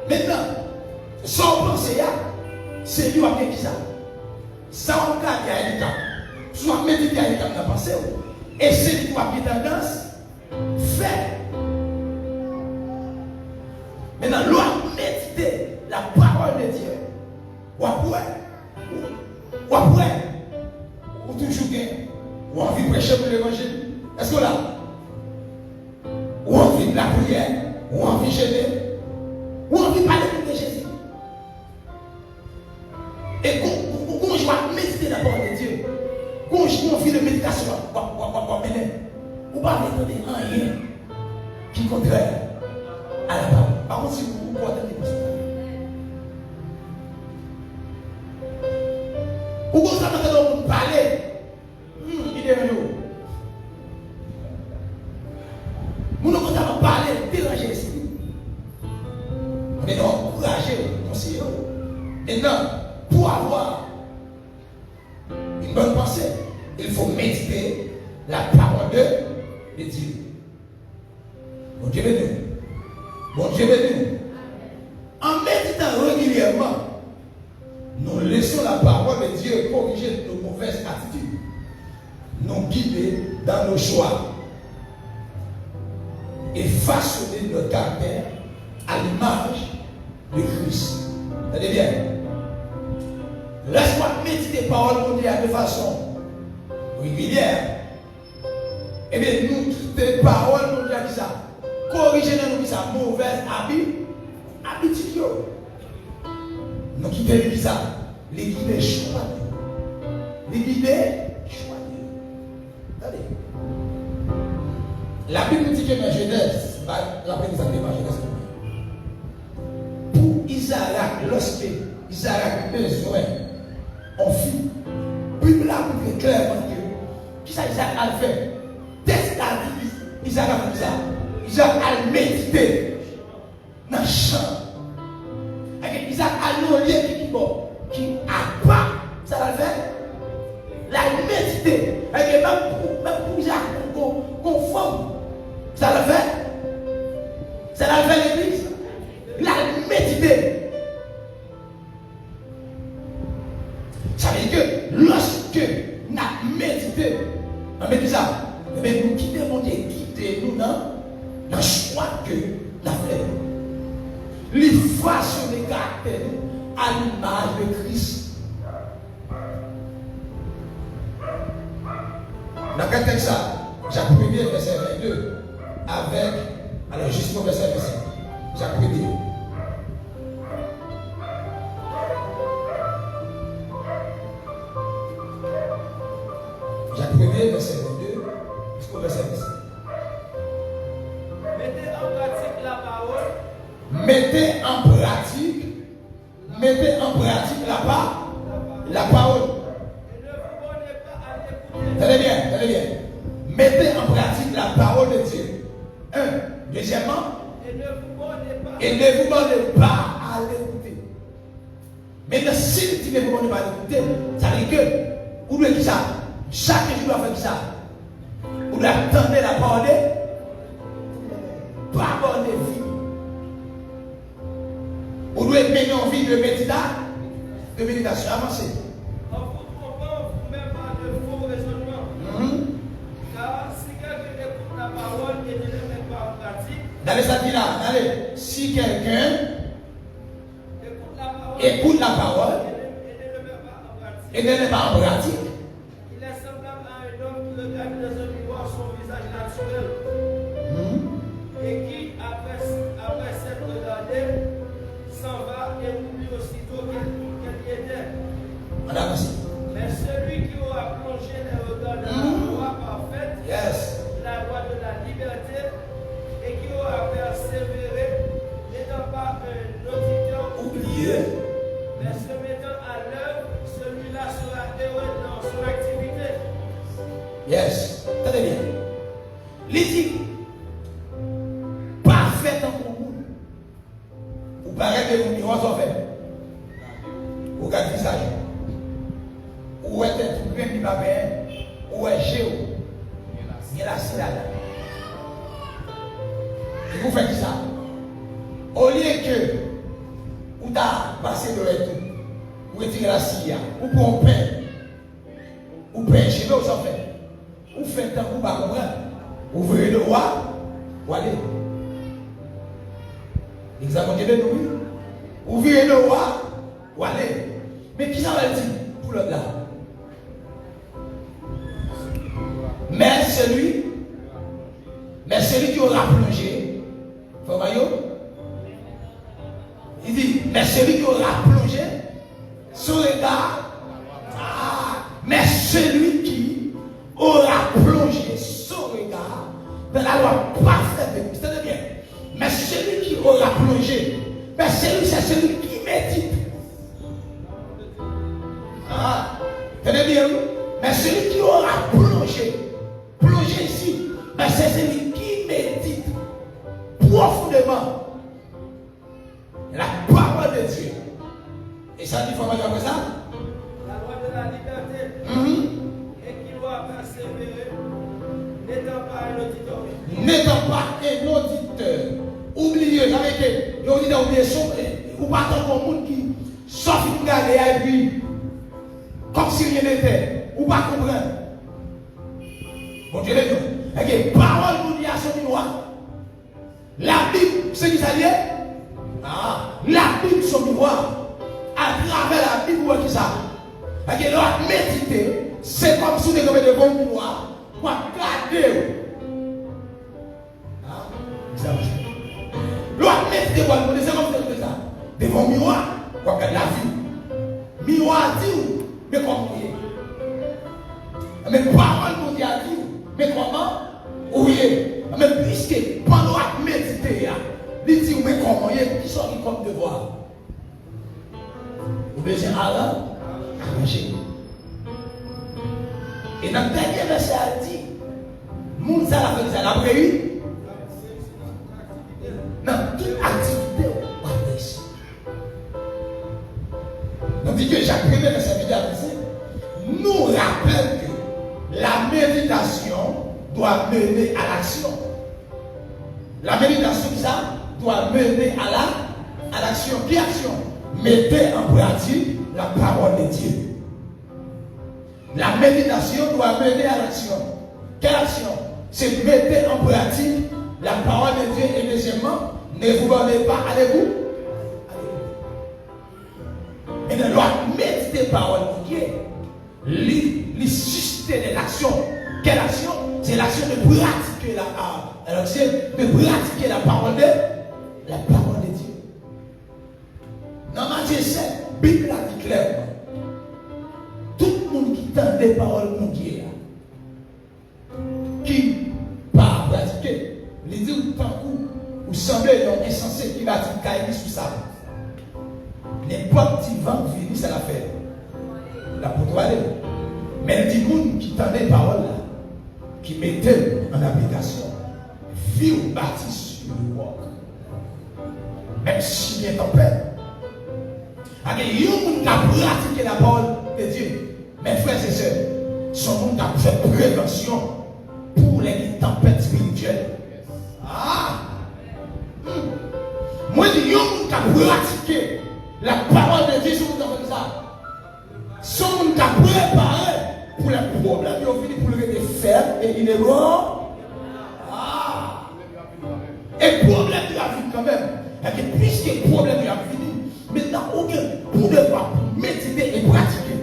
Speaker 1: Maintenant, sans penser, c'est lui qui a fait ça. Ça, on garde un handicap. Si Soit méditer avec la pensée. Et c'est quoi qui est tendance? Fait. Maintenant, l'on méditer la parole de Dieu. Ou après, ou toujours bien, ou envie de prêcher pour l'évangile. Est-ce que là? Ou envie de la prière, ou envie de gêner, ou envie de parler de Jésus. Et quand je vais méditer la parole de Dieu, quand je envie de méditation, ou pas entendre rien qui est contraire à la parole. Par contre, si vous entendez pour ça, ou quand vous entendez parler, il est nous. Nous ne pouvons pas parler, déranger l'esprit. Mais non, encourager, conseiller. Maintenant, pour avoir une bonne pensée, il faut méditer la parole de Dieu. Bon Dieu béni. Bon Dieu béni. En méditant régulièrement, nous laissons la parole de Dieu corriger nos mauvaises attitudes, nous guider dans nos choix et façonner notre caractère à l'image de Christ. Tenez bien. Laisse-moi méditer la parole de Dieu de façon régulière. Eh bien, nous, quitter la parole de Dieu qui ça, corriger dans nous sa mauvaise habitude. Nous quitter qui ça, les guider choix. Les guider choix. Attendez. La Bible dit que dans Genèse, la Bible dit que dans Genèse, pour Isaac, lorsque Isaac a besoin, on fit, Bible là dit clairement que, qui ça Isaac a fait? Test la vie, Isaac a fait ça. Isaac a médité dans le champ. Isaac a non lieu qui a pas, ça va le faire. La médité, même pour Isaac, conforme. Ça l'a fait. Ça l'a fait l'église. La méditer. Ça veut dire que lorsque nous avons médité, nous quittons mon Dieu, quittez-nous dans le choix que nous avons fait. Les façons de caractère à l'image de Christ. Dans quel texte ça? Jacques 1er, verset 22. Avec, alors jusqu'au verset 25. Jacques 1er. Jacques 1er, verset 22, jusqu'au verset 25.
Speaker 2: Mettez en pratique la parole.
Speaker 1: Mettez en pratique la parole.
Speaker 2: Et ne vous bornez pas à l'écouter.
Speaker 1: Tenez bien. Mettez en pratique la parole de Dieu. Deuxièmement,
Speaker 2: Et ne vous bornez
Speaker 1: pas à l'écouter. Maintenant, si tu ne vous bornez pas à l'écouter, ça veut dire que, vous devez dire ça. Chaque jour, vous doit faire ça. Vous devez attendre la parole de vie. Vous devez mener en vie de méditation avancée.
Speaker 2: en vous trompant vous-même par de faux raisonnements. Car si quelqu'un écoute la parole et ne le met pas en pratique,
Speaker 1: Dans les habits là, allez, si quelqu'un
Speaker 2: écoute la parole
Speaker 1: écoute la parole
Speaker 2: et ne le met pas en pratique,
Speaker 1: et ne le met pas en pratique,
Speaker 2: il est semblable à un homme qui regarde dans un miroir son visage naturel et qui, après s'être regardé, s'en va et oublie aussitôt qu'elle y était.
Speaker 1: on avance.
Speaker 2: Mais celui qui aura plongé les regards dans la loi parfaite,
Speaker 1: Yes.
Speaker 2: la loi de la liberté, et qui aura persévéré, n'étant pas un auditeur
Speaker 1: Oubliez.
Speaker 2: mais se mettant à l'œuvre, celui-là sera heureux dans son activité.
Speaker 1: Yes. Tenez bien. L'éthique. Parfait en commun. Vous paraît que vous miroir sont faits. Vous regardez le visage. Où est tout bien qui va bien? Où est Géo? Il y a la sida là. Et vous faites ça. Au lieu que vous avez passé de tout, vous retirez la silla, vous prenez un pain, Ou péché, vous en faites. Ou faites tant que vous ne comprenez pas. Ouvrez le roi, ou allez. Examinez de nous. Ouvrez le roi, ou allez. Mais qui ça va dire pour le gars? Mais celui qui aura plongé, il dit, mais celui qui aura plongé, son regard, mais celui qui aura plongé son regard dans la loi parfaite de Christ, c'est bien. Mais celui qui aura plongé, mais c'est celui qui médite. Tenez bien, mais celui qui aura plongé ici, mais c'est celui qui médite profondément la parole de Dieu. Et ça dit, faut mettre comme ça.
Speaker 2: La loi de la liberté. Et qui doit persévérer, n'étant pas un auditeur.
Speaker 1: N'étant pas un auditeur. Oubliez, j'avais été, il dit oublier son, ou pas tant qu'on monde qui sauf une garde et puis, comme si rien n'était, ou pas comprendre. Bon Dieu, les deux. Et que parole nous dit à son miroir. La Bible, c'est qui ça dit? La Bible, son miroir. À travers la Bible, qui ça? Et que l'autre méditer, c'est comme si on était devant le miroir. Pour regarder. L'autre méditer, c'est comme ça. Devant le miroir, pour regarder la vie. Miroir dit, mais comment il est? Mais parole nous dit à dire, mais comment? Oui, mais puisque pendant la méditer, il dit, mais comment il est? Qui sont comme devoir? Vous devez dire, arranger. Et dans le dernier verset, il dit, nous allons faire la prière. Non, toute activité, on va faire ici. On dit que Jacques 1er verset nous rappelle que la méditation doit mener à l'action. La méditation, ça, doit mener à l'action. Quelle action? Mettez en pratique la parole de Dieu. La méditation doit mener à l'action. Quelle action? C'est mettre en pratique la parole de Dieu. Et deuxièmement, ne vous donnez pas, allez-vous. Et de loi, méditer parole de Dieu. Les susciter de l'action. Quelle action? C'est l'action de pratiquer la parole de Dieu. Dans Matthieu 7, la Bible a dit clairement, tout le monde qui tente des paroles de Dieu, qui pas pratiquer, les dit tant que vous semblez insensé qui va dire cailler sous ça. N'importe qui vent venir, ça l'a fait. La pour aller. Mais il dit monde qui tente des paroles là, qui mettait en application, vie ou bâti sur le walk. Même si il y a une tempête. Il y a un monde qui a pratiqué la parole de Dieu. Mes frères et sœurs, son monde a fait prévention pour les tempêtes spirituelles. Moi, il y a un monde qui a pratiqué la parole de Dieu sur le temps de ça. Son monde qui a préparé pour les problèmes, il a fini pour le faire et il est mort. Et le problème de la vie quand même, et que puisque le problème de la vie, maintenant, aucun pour devoir méditer et pratiquer.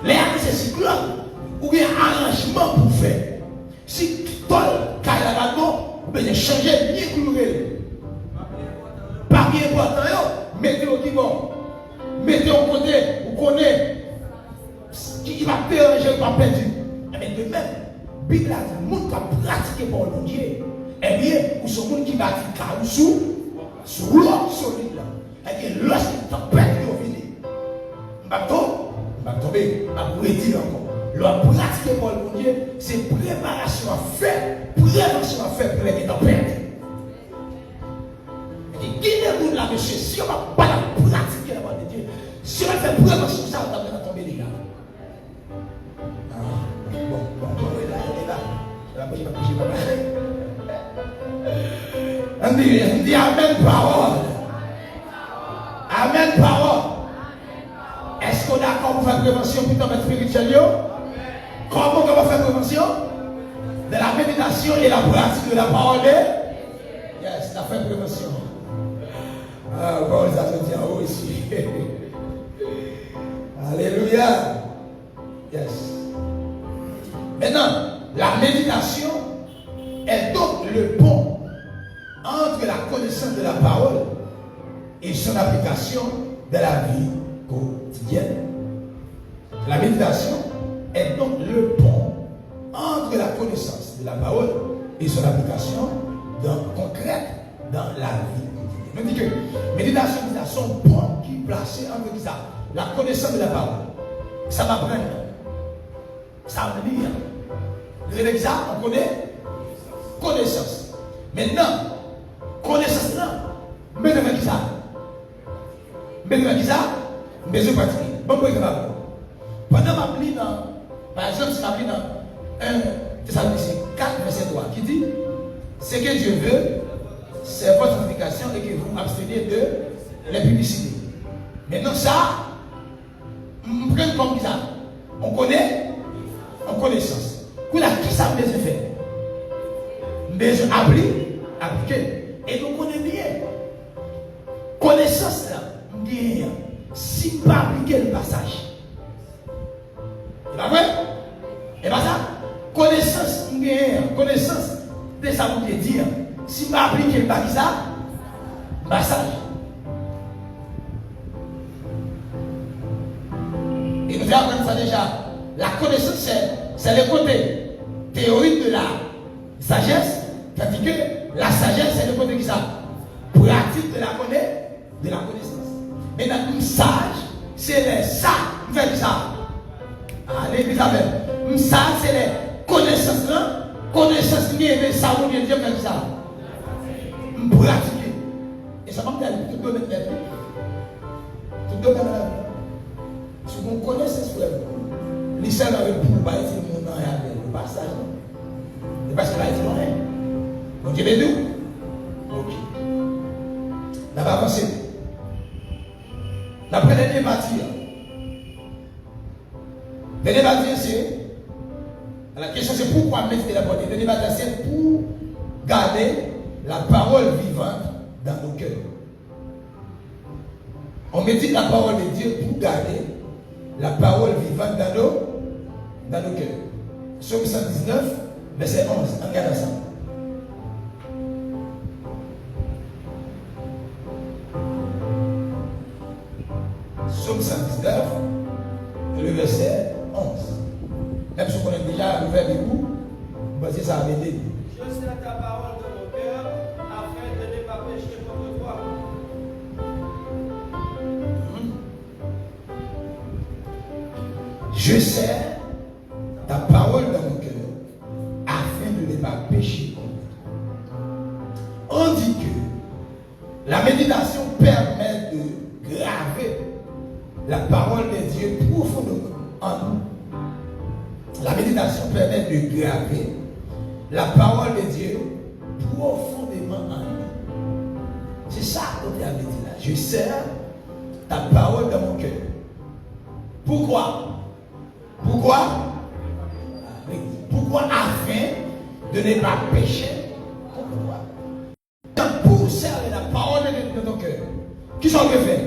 Speaker 1: Les cyclones, ou bien arrangement pour faire. Si Paul, carrément, vous pouvez changer ni couler. Pas bien important, mettez au qui bon. Mettez au côté, vous connaissez. Qui va déranger, pas perdu. Mais de même, la Bible a dit, le monde qui a pratiqué pour le Dieu, eh bien, ou ce monde qui va dire sous l'eau solide. Eh bien, lorsqu'il tempête, il va venir. Je vais tomber, je vais vous dire encore. Le pratiquer pour le Dieu, c'est préparation à faire pour les tempêtes. Et qui est le monde là, monsieur, si on ne va pas pratiquer la parole de Dieu, si on va faire préparation, ça va tomber les gars. On dit Amen parole. Amen parole. Est-ce qu'on est d'accord pour faire prévention? prévention pour ton spirituel. Comment on va faire prévention? De la méditation et la pratique de la parole. Yes, la fait prévention. Ah, bon, ça se tient haut ici. Alléluia. Yes. Maintenant, la méditation est donc le pont entre la connaissance de la parole et son application dans la vie quotidienne. La méditation est donc le pont entre la connaissance de la parole et son application concrète dans la vie quotidienne. On dit que méditation, c'est son pont qui est placé entre ça, la connaissance de la parole. Ça m'apprend. Ça me lire. L'examen, on connaît connaissance. Maintenant, connaissance là, mais de qui ça? Mais de qui ça? Mais de pratiquer. Bon, pour exemple, pendant ma plie dans, par exemple, si ma plie dans 1 Thessaloniciens 4, verset 3, qui dit ce que Dieu veut, c'est votre sanctification et que vous vous abstenez de l'impudicité. Maintenant, ça, on prend comme ça. On connaît, en connaissance. Qui ça besoin faire? Besoin appliquer. Et nous connaissons bien. Connaissance là, bien. Si pas appliquer le passage. C'est pas vrai? Et pas ça? Connaissance, bien. Connaissance de ça vous dire. Si pas appliquer le passage. Et nous avons ça déjà. La connaissance, c'est le côté théorique de la sagesse, tandis que la sagesse, c'est le côté qui ça pratique de la connaissance. Maintenant, une sage, c'est les ça, vous faites ça. Allez, Elisabeth, une sage, c'est les connaissances là, connaissance qui est ça, vous bien dire comme ça. Pratiquer. Et ça m'a dit, tout domaine de la vie. Tout domaine de la vie. Si vous connaissez ce frère, l'histoire avec vous, vous allez dire mon nom et avec le passage. C'est parce que là, il dit non. Donc, il est d'où? Ok. On va avancer. La dernière partie. La dernière partie, c'est. La question, c'est pourquoi mettre la partie. La dernière partie, c'est pour garder la parole vivante dans nos cœurs. On médite la parole de Dieu pour garder la parole vivante dans nos cœurs. Psaume 119, verset 11. Regarde ça. Psaume 119, le verset 11. Même si on connaît déjà le verbe du coup, on va dire ça à m'aider.
Speaker 2: Je sais ta parole dans mon cœur, afin de ne pas pécher contre toi.
Speaker 1: Je sais ta parole dans mon cœur, afin de ne pas pécher contre toi. On dit que la méditation permet de graver la parole de Dieu profondément en nous. La méditation permet de graver la parole de Dieu profondément en nous. C'est ça qu'on a dit là. Je sais ta parole dans mon cœur. Pourquoi? Pourquoi afin de ne pas pécher contre toi? Pour servir la parole de ton cœur. Qui sont le fait?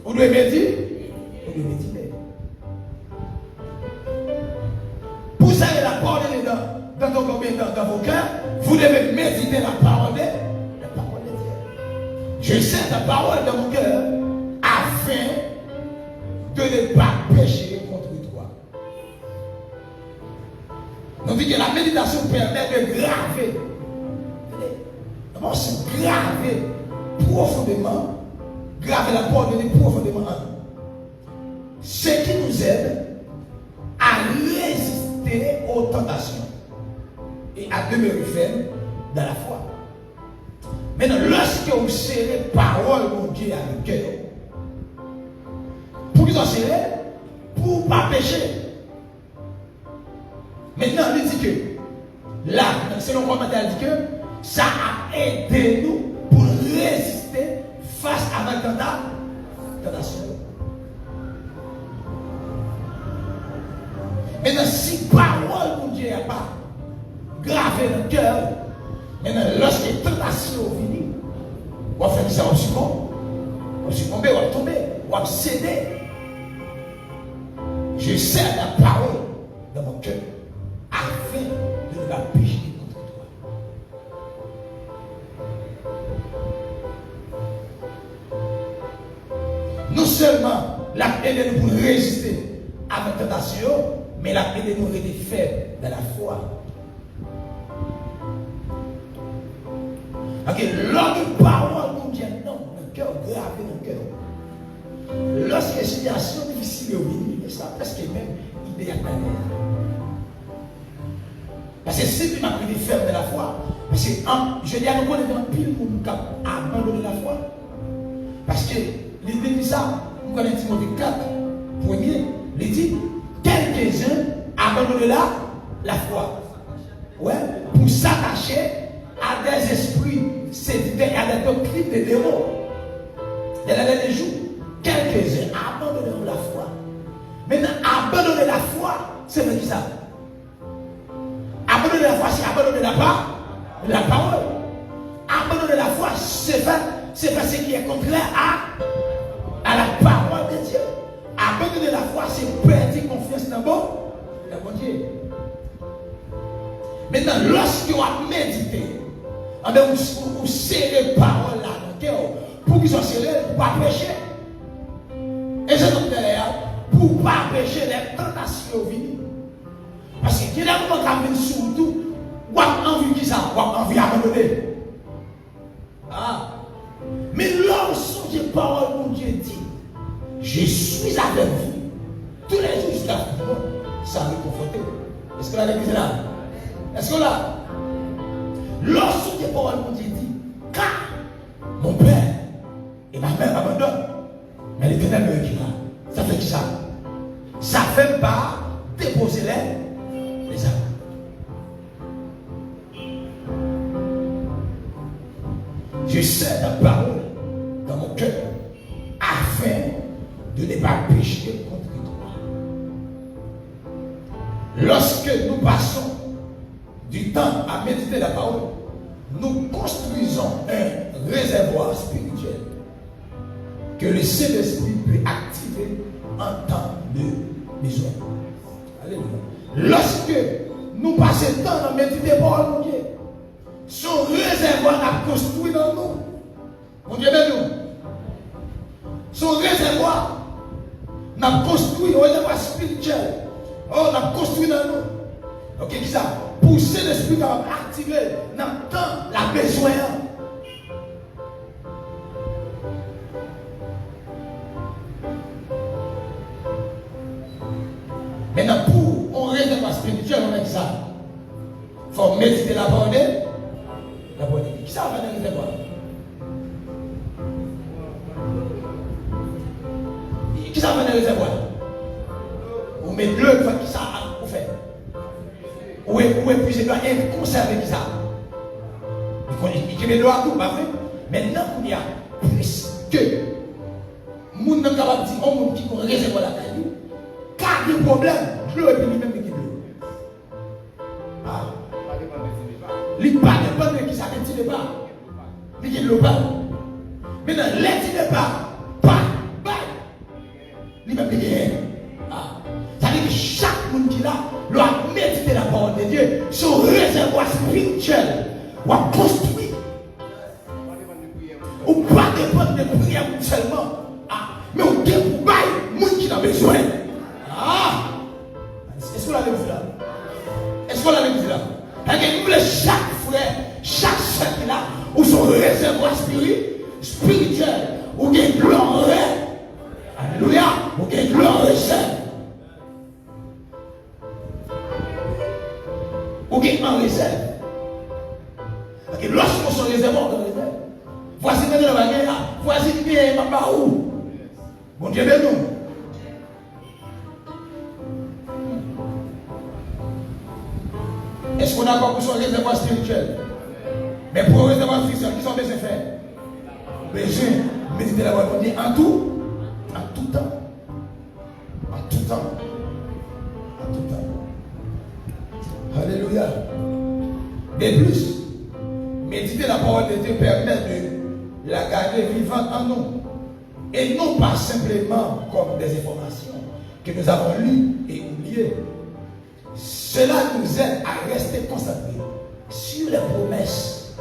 Speaker 1: On doit méditer. Pour servir la parole dans ton cœur, dans vos cœurs, vous devez méditer la parole de Dieu. Je sais ta parole dans mon cœur afin de ne pas pécher contre toi. On dit que la méditation permet de graver. D'abord, c'est graver profondément, graver la parole de Dieu profondément en nous. Ce qui nous aide à résister aux tentations et à demeurer ferme dans la foi. Maintenant, lorsque vous serrez parole de Dieu à le cœur, pour qu'ils soient serrés, pour ne pas pécher. Maintenant, il dit que là, selon le commentaire, il dit que ça a aidé nous pour résister face à la tentation. Maintenant, si parole mon Dieu n'est pas gravée dans le cœur, maintenant, lorsque les tentations viennent, on va faire ça aussi bon. On va succomber, on va tomber, on va céder. Je sers la parole dans mon cœur afin de ne pas pécher contre toi. Non seulement la aide nous pour résister à la tentation, mais la aide nous de faire dans la foi. Ok, l'autre parole nous dit non, le cœur gravé dans le cœur. Lorsque les situations difficiles viennent, ça presque même idéal. Parce que si tu m'as pris de faire de la foi, parce que je dis à nous connaître un pile pour nous abandonner la foi. Parce que l'idée dit ça, nous connaissons Timothée 4, premier, il dit quelques-uns abandonnent la foi. Ouais, pour s'attacher à des esprits séducteurs, à des doctrines de démons. Il y a des jours, quelques-uns abandonnent la foi. Maintenant, abandonner la foi, c'est le qui ça? Abandonner la foi, c'est abandonner la parole. Abandonner la foi, c'est faire ce qui est contraire à la parole de Dieu. Abandonner la foi, c'est perdre confiance dans bon Dieu. Maintenant, lorsque vous méditez, vous serrez parole là dans le cœur pour qu'ils soient serrés, pour ne pas pécher. Et je vous dis, pour ne pas pécher, les tentations viennent. Parce que qu'il y a un moment qui vient surtout, vous avez envie de ça, vous avez envie d'abandonner. Mais lorsque j'ai parole, mon Dieu dit, je suis avec vous tous les jours jusqu'à la fin du monde, ça va me conforter. Est-ce que l'église est là? Est-ce que là? Lorsque j'ai parole, mon Dieu dit, car mon père et ma mère m'abandonnent, mais l'Éternel me dira, ça fait qui ça? Ça fait pas déposer les âmes. Je sais la parole dans mon cœur afin de ne pas pécher contre toi. Lorsque nous passons du temps à méditer la parole, nous construisons un réservoir spirituel que le Saint-Esprit peut activer en temps de besoin. Alléluia. Lorsque nous passons le temps à méditer la parole, mon Dieu, son réservoir a construit dans nous. Mon Dieu, nous. Son réservoir n'a construit un réservoir spirituel. Oh, on a construit dans nous. Ok, qui ça? Pousser l'esprit à activer dans le temps la besoin. Maintenant, pour un réservoir spirituel, on a dit ça. Il faut méditer la parole. La bonne idée. Qui ça va dans le réservoir? Qui ça va dans le réservoir? Vous mettez l'eau, qui ça vous fait? Où est puiser l'eau? Et conserver qui ça? Il met l'eau à tout, pas vrai? Maintenant, il y a plus que moun nan capable de dire on moun qui qu'on réservoir la caillou, car des problèmes, l'eau et puis lui-même qui l'eau. Il pas de qui s'arrête de pas. Il dit le pas. Maintenant, l'aide de pas. Il m'a payé. Ça veut dire que chaque monde qui là, doit méditer la parole de Dieu, son réservoir spirituel, ou construit. Ou pas dépendre de prière seulement. Mais on dit pour bailler, monde qui a besoin. Est-ce qu'on a l'église là? Est-ce qu'on a l'église là? Chaque frère, chaque soeur qui est là, ou son réservoir spirituel, ou qui est gloire, alléluia, ou qui est gloire réserve, ou qui est en réserve. Lorsqu'on se réserve, on réserve. Voici maintenant la baguette là, voici qui est ma où. Bon Dieu, de nous. Est-ce qu'on a encore pour son réservoir spirituel? Mais pour un réservoir spirituel, qui sont besoin de faire? Besoin de méditer la parole de Dieu en tout temps. En tout temps. En tout temps. cœur. De plus, méditer la parole de Dieu permet de la garder vivante en nous. Et non pas simplement comme des informations que nous avons lues et oubliées. Cela nous aide à rester concentrés sur les promesses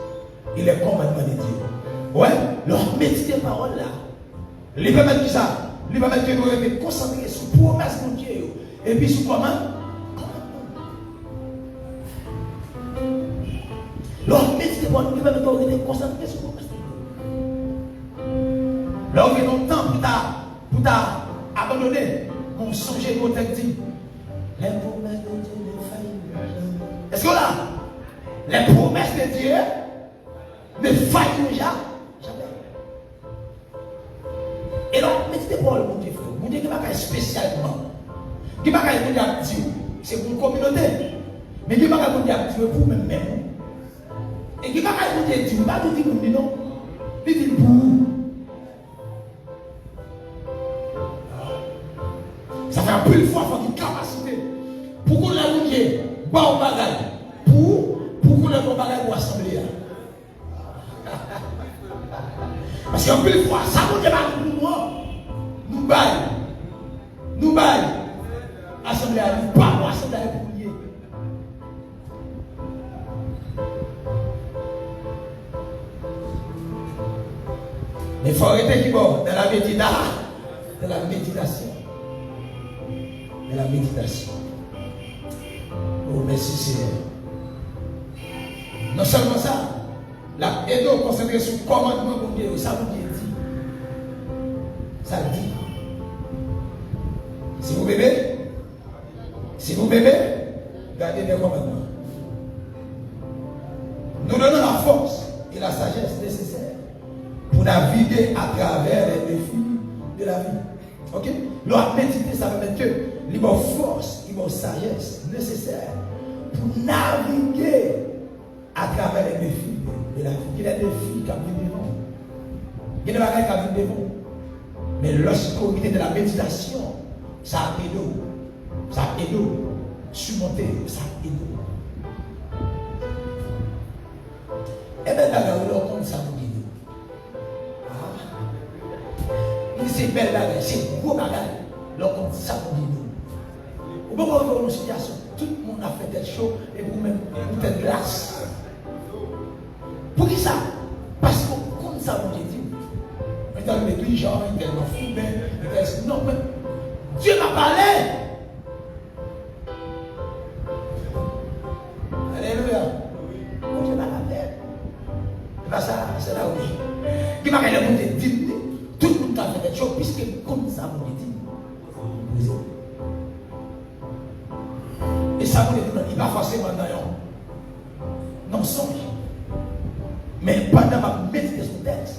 Speaker 1: et les commandements de Dieu. Ouais, leur méditer la parole là. Les permettre ça. Les permettre que nous restions concentrés sur les promesses de Dieu. Et puis sur comment? Leur méditer la parole, nous permettre de rester concentrés sur les promesses de Dieu. Là, on fait longtemps pour t'abandonner. On songe au texte dit les promesses de Dieu ne faillent jamais. Est-ce que là, les promesses de Dieu ne faillent jamais? Et donc, mettez pour le monde, frère. Vous dites que c'est spécialement. Qui va vous dire c'est pour une communauté. Mais qui va vous dire pour vous-même. Et qui va vous dire, vous ne va pas vous dire non. Il dit pour vous. Ça fait un peu de fois, il faut une capacité. Pour qu'on ait dit, bon bagage. Pour qu'on ait bon bagage pour assembler. Parce qu'un peu de fois, ça vous dit pas nous baillons. Nous baillons. Assemblée à nous, pas pour assembler à pour lier. Mais il faut arrêter qui bon, dans la méditation. Dans la méditation. De la méditation. Oh, merci Seigneur. Non seulement ça, la aide à concentrer sur le commandement de Dieu, ça vous dit. Ça dit. Si vous bébez, gardez les commandements. Nous donnons la force et la sagesse nécessaires pour naviguer à travers les défis de la vie. Ok? Leur méditer, ça veut dire que il y a force, il y a sagesse nécessaire pour naviguer à travers les défis de la vie. Il y a des défis qui viennent devant. Il y a des bagages qui viennent devant. Mais lorsqu'on est de la méditation, ça aide nous. Ça aide nous. Surmonter, ça aide nous. Et bien, là, on compte ça pour guider. C'est belle bagaille, c'est gros bagaille. L'on compte ça pour guider. Au moment où on est dans une situation, tout le monde a fait des choses et vous-même, vous êtes glace. Pour qui ça? Parce qu'on compte ça pour guider. Maintenant, les deux gens, ils étaient fous, mais non, mais Dieu m'a parlé. Alléluia. Dieu m'a parlé. C'est pas ça, c'est là où je suis. Qui m'a parlé pour te dire, tout le monde a fait des choses, puisque comme ça, vous me dites. Et ça, vous dites, il va forcément dans non songe. Mais pendant ma méditation sur le texte,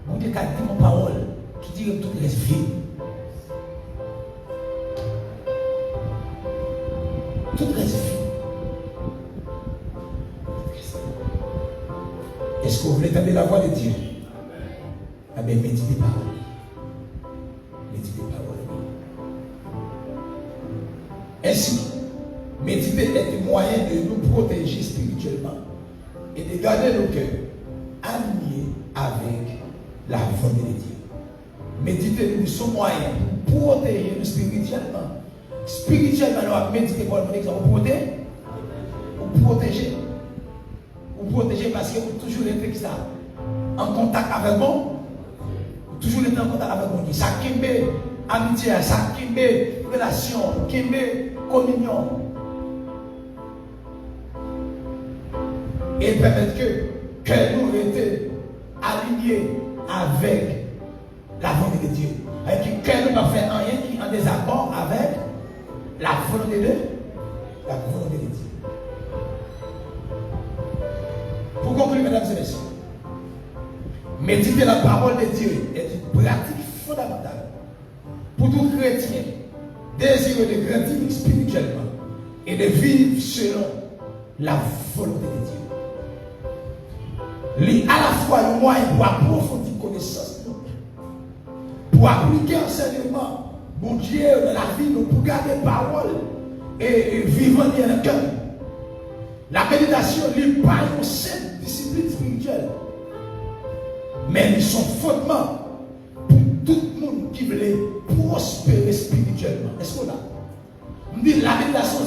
Speaker 1: vous dites qu'il y a une parole qui dit que tout reste vide. Tout reste vide. Est-ce que vous voulez entendre la voix de Dieu? Ah bien, méditez parole. Méditez parole. Ainsi, méditer est un moyen de nous protéger spirituellement et de garder nos cœurs alignés avec la volonté de Dieu. Méditer nous son moyen pour protéger nous spirituellement. Spirituellement, nous avons médité pour le exemple. Vous protéger. Vous protéger parce que vous toujours été ça. En contact avec moi. Toujours été en contact avec moi. Ça qui met amitié, ça qui met relation, qui met communion. Et permettre que nous restions alignés avec la volonté de Dieu. Et que nous ne pas faire rien qui est en désaccord avec la volonté de Dieu. Pour conclure, mesdames et messieurs, méditer la parole de Dieu est une pratique fondamentale pour tout chrétien désireux de grandir spirituellement et de vivre selon la volonté de Dieu. Il y a à la fois un moyen pour approfondir la connaissance, pour appliquer enseignement, mon Dieu, dans la vie, pour garder la parole et vivre bien le cœur. La méditation n'est pas une simple discipline spirituelle. Mais ils sont fondements pour tout le monde qui veut prospérer spirituellement. Est-ce qu'on a? On dit la méditation,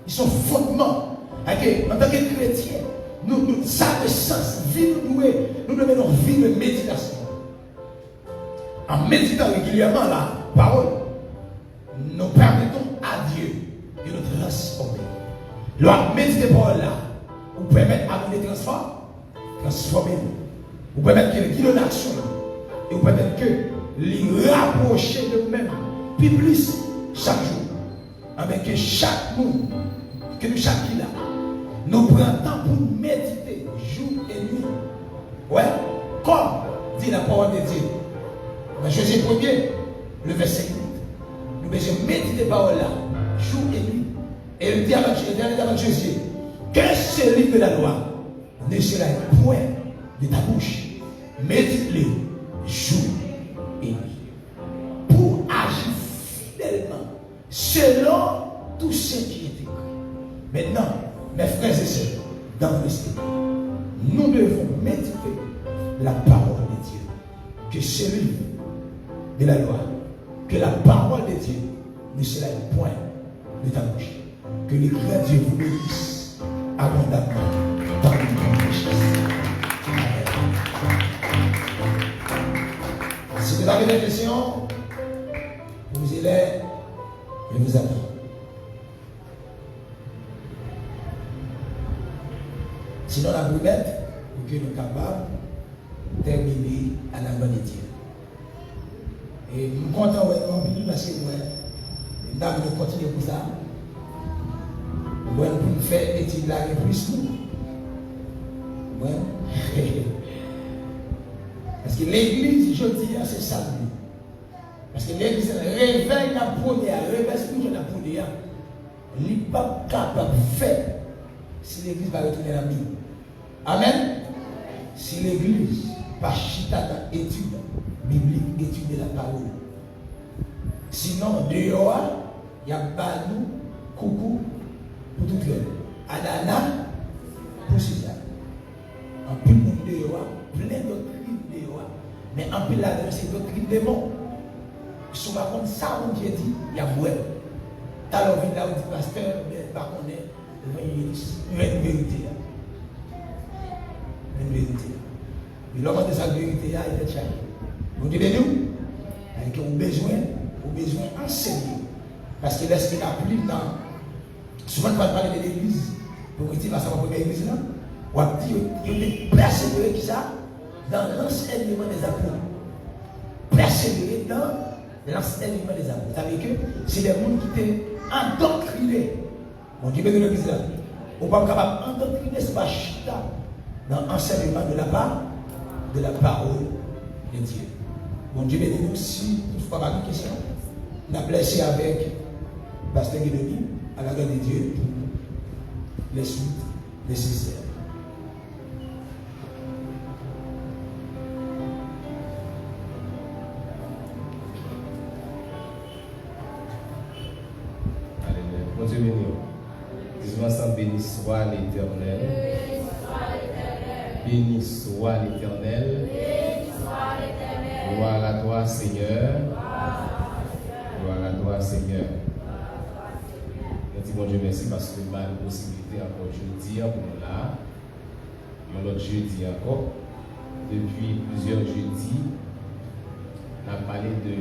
Speaker 1: ils sont fondements. En tant que chrétiens, ça a le sens. Nous devons vivre une méditation. En méditant régulièrement la parole, nous permettons à Dieu de nous transformer. Lorsque méditer parole là, vous permettez à nous de transformer. Vous permettez que nous guidons l'action. Et vous permettez que les rapprocher de nous-mêmes, plus chaque jour. Avec que chaque monde, que nous chacun là, nous prenons temps pour méditer jour et nuit. Ouais, comme dit la parole de Dieu. Dans Josué 1er, le verset 8. Nous devons méditer parole là, jour et nuit. Et il dit avec Josué, que ce livre de la loi ne sera point de ta bouche. Médite-le jour et nuit. Pour agir fidèlement, selon tout ce qui est écrit. Maintenant, mes frères et sœurs, dans l'esprit, nous devons méditer la parole de Dieu. Que ce livre de la loi, que la parole de Dieu ne sera point de ta bouche. Que le grand Dieu vous bénisse abondamment dans le nom de Jésus. Si vous avez des questions, posez-les et vous attendez. Sinon, la brunette, pour que nous sommes capables de terminer à la bonne Dieu. Et nous sommes contents parce que nous continuons pour ça. Nous pouvons faire étude là et plus nous. Parce que l'église, je dis, c'est ça. Parce que l'église réveille la première, réveille spirituelle la première. Il n'est pas capable de faire si l'église va retourner la vie. Amen. Si l'église va chita dans l'étude biblique, étude de la parole. Sinon, dehors, il y a Badou, Coucou, pour tout le monde. Adana, pour Suzanne. En plus, de monde dehors, plein d'autres crimes dehors. Mais en plus, là, c'est d'autres crimes démons. Si on va prendre ça, on Dieu dit, il y a moins. T'as l'envie là où dit pasteur, mais par contre, il y a une vérité. Une vérité. Mais l'homme de sa vérité, il est chargé. Vous dites nous, avec un besoin enseigner. Parce que l'esprit n'a plus dans. Souvent, on va parler de l'église. Pour dire, ça va pour l'église là. On va dire, il est persévéré qui ça dans l'enseignement des apôtres. Persévérer dans l'enseignement des apôtres. Ça veut dire que c'est des gens qui étaient endoctrinés. Bon Dieu, de l'église là. On va pas capable d'endoctriner ce bachita dans l'enseignement de la parole de Dieu. Bon Dieu, bénis-nous si nous ne faisons pas de questions. On a blessé avec Pasteur Guédoni à la grâce de Dieu pour les suites nécessaires.
Speaker 3: Mon Dieu béni. Disons ensemble, béni soit l'Éternel. Béni soit l'Éternel. Gloire à toi, Seigneur. Gloire à toi, Seigneur. Merci, mon Dieu, merci parce que tu as la possibilité encore jeudi pour nous là. Un autre jeudi encore. Depuis plusieurs jeudis, on a parlé de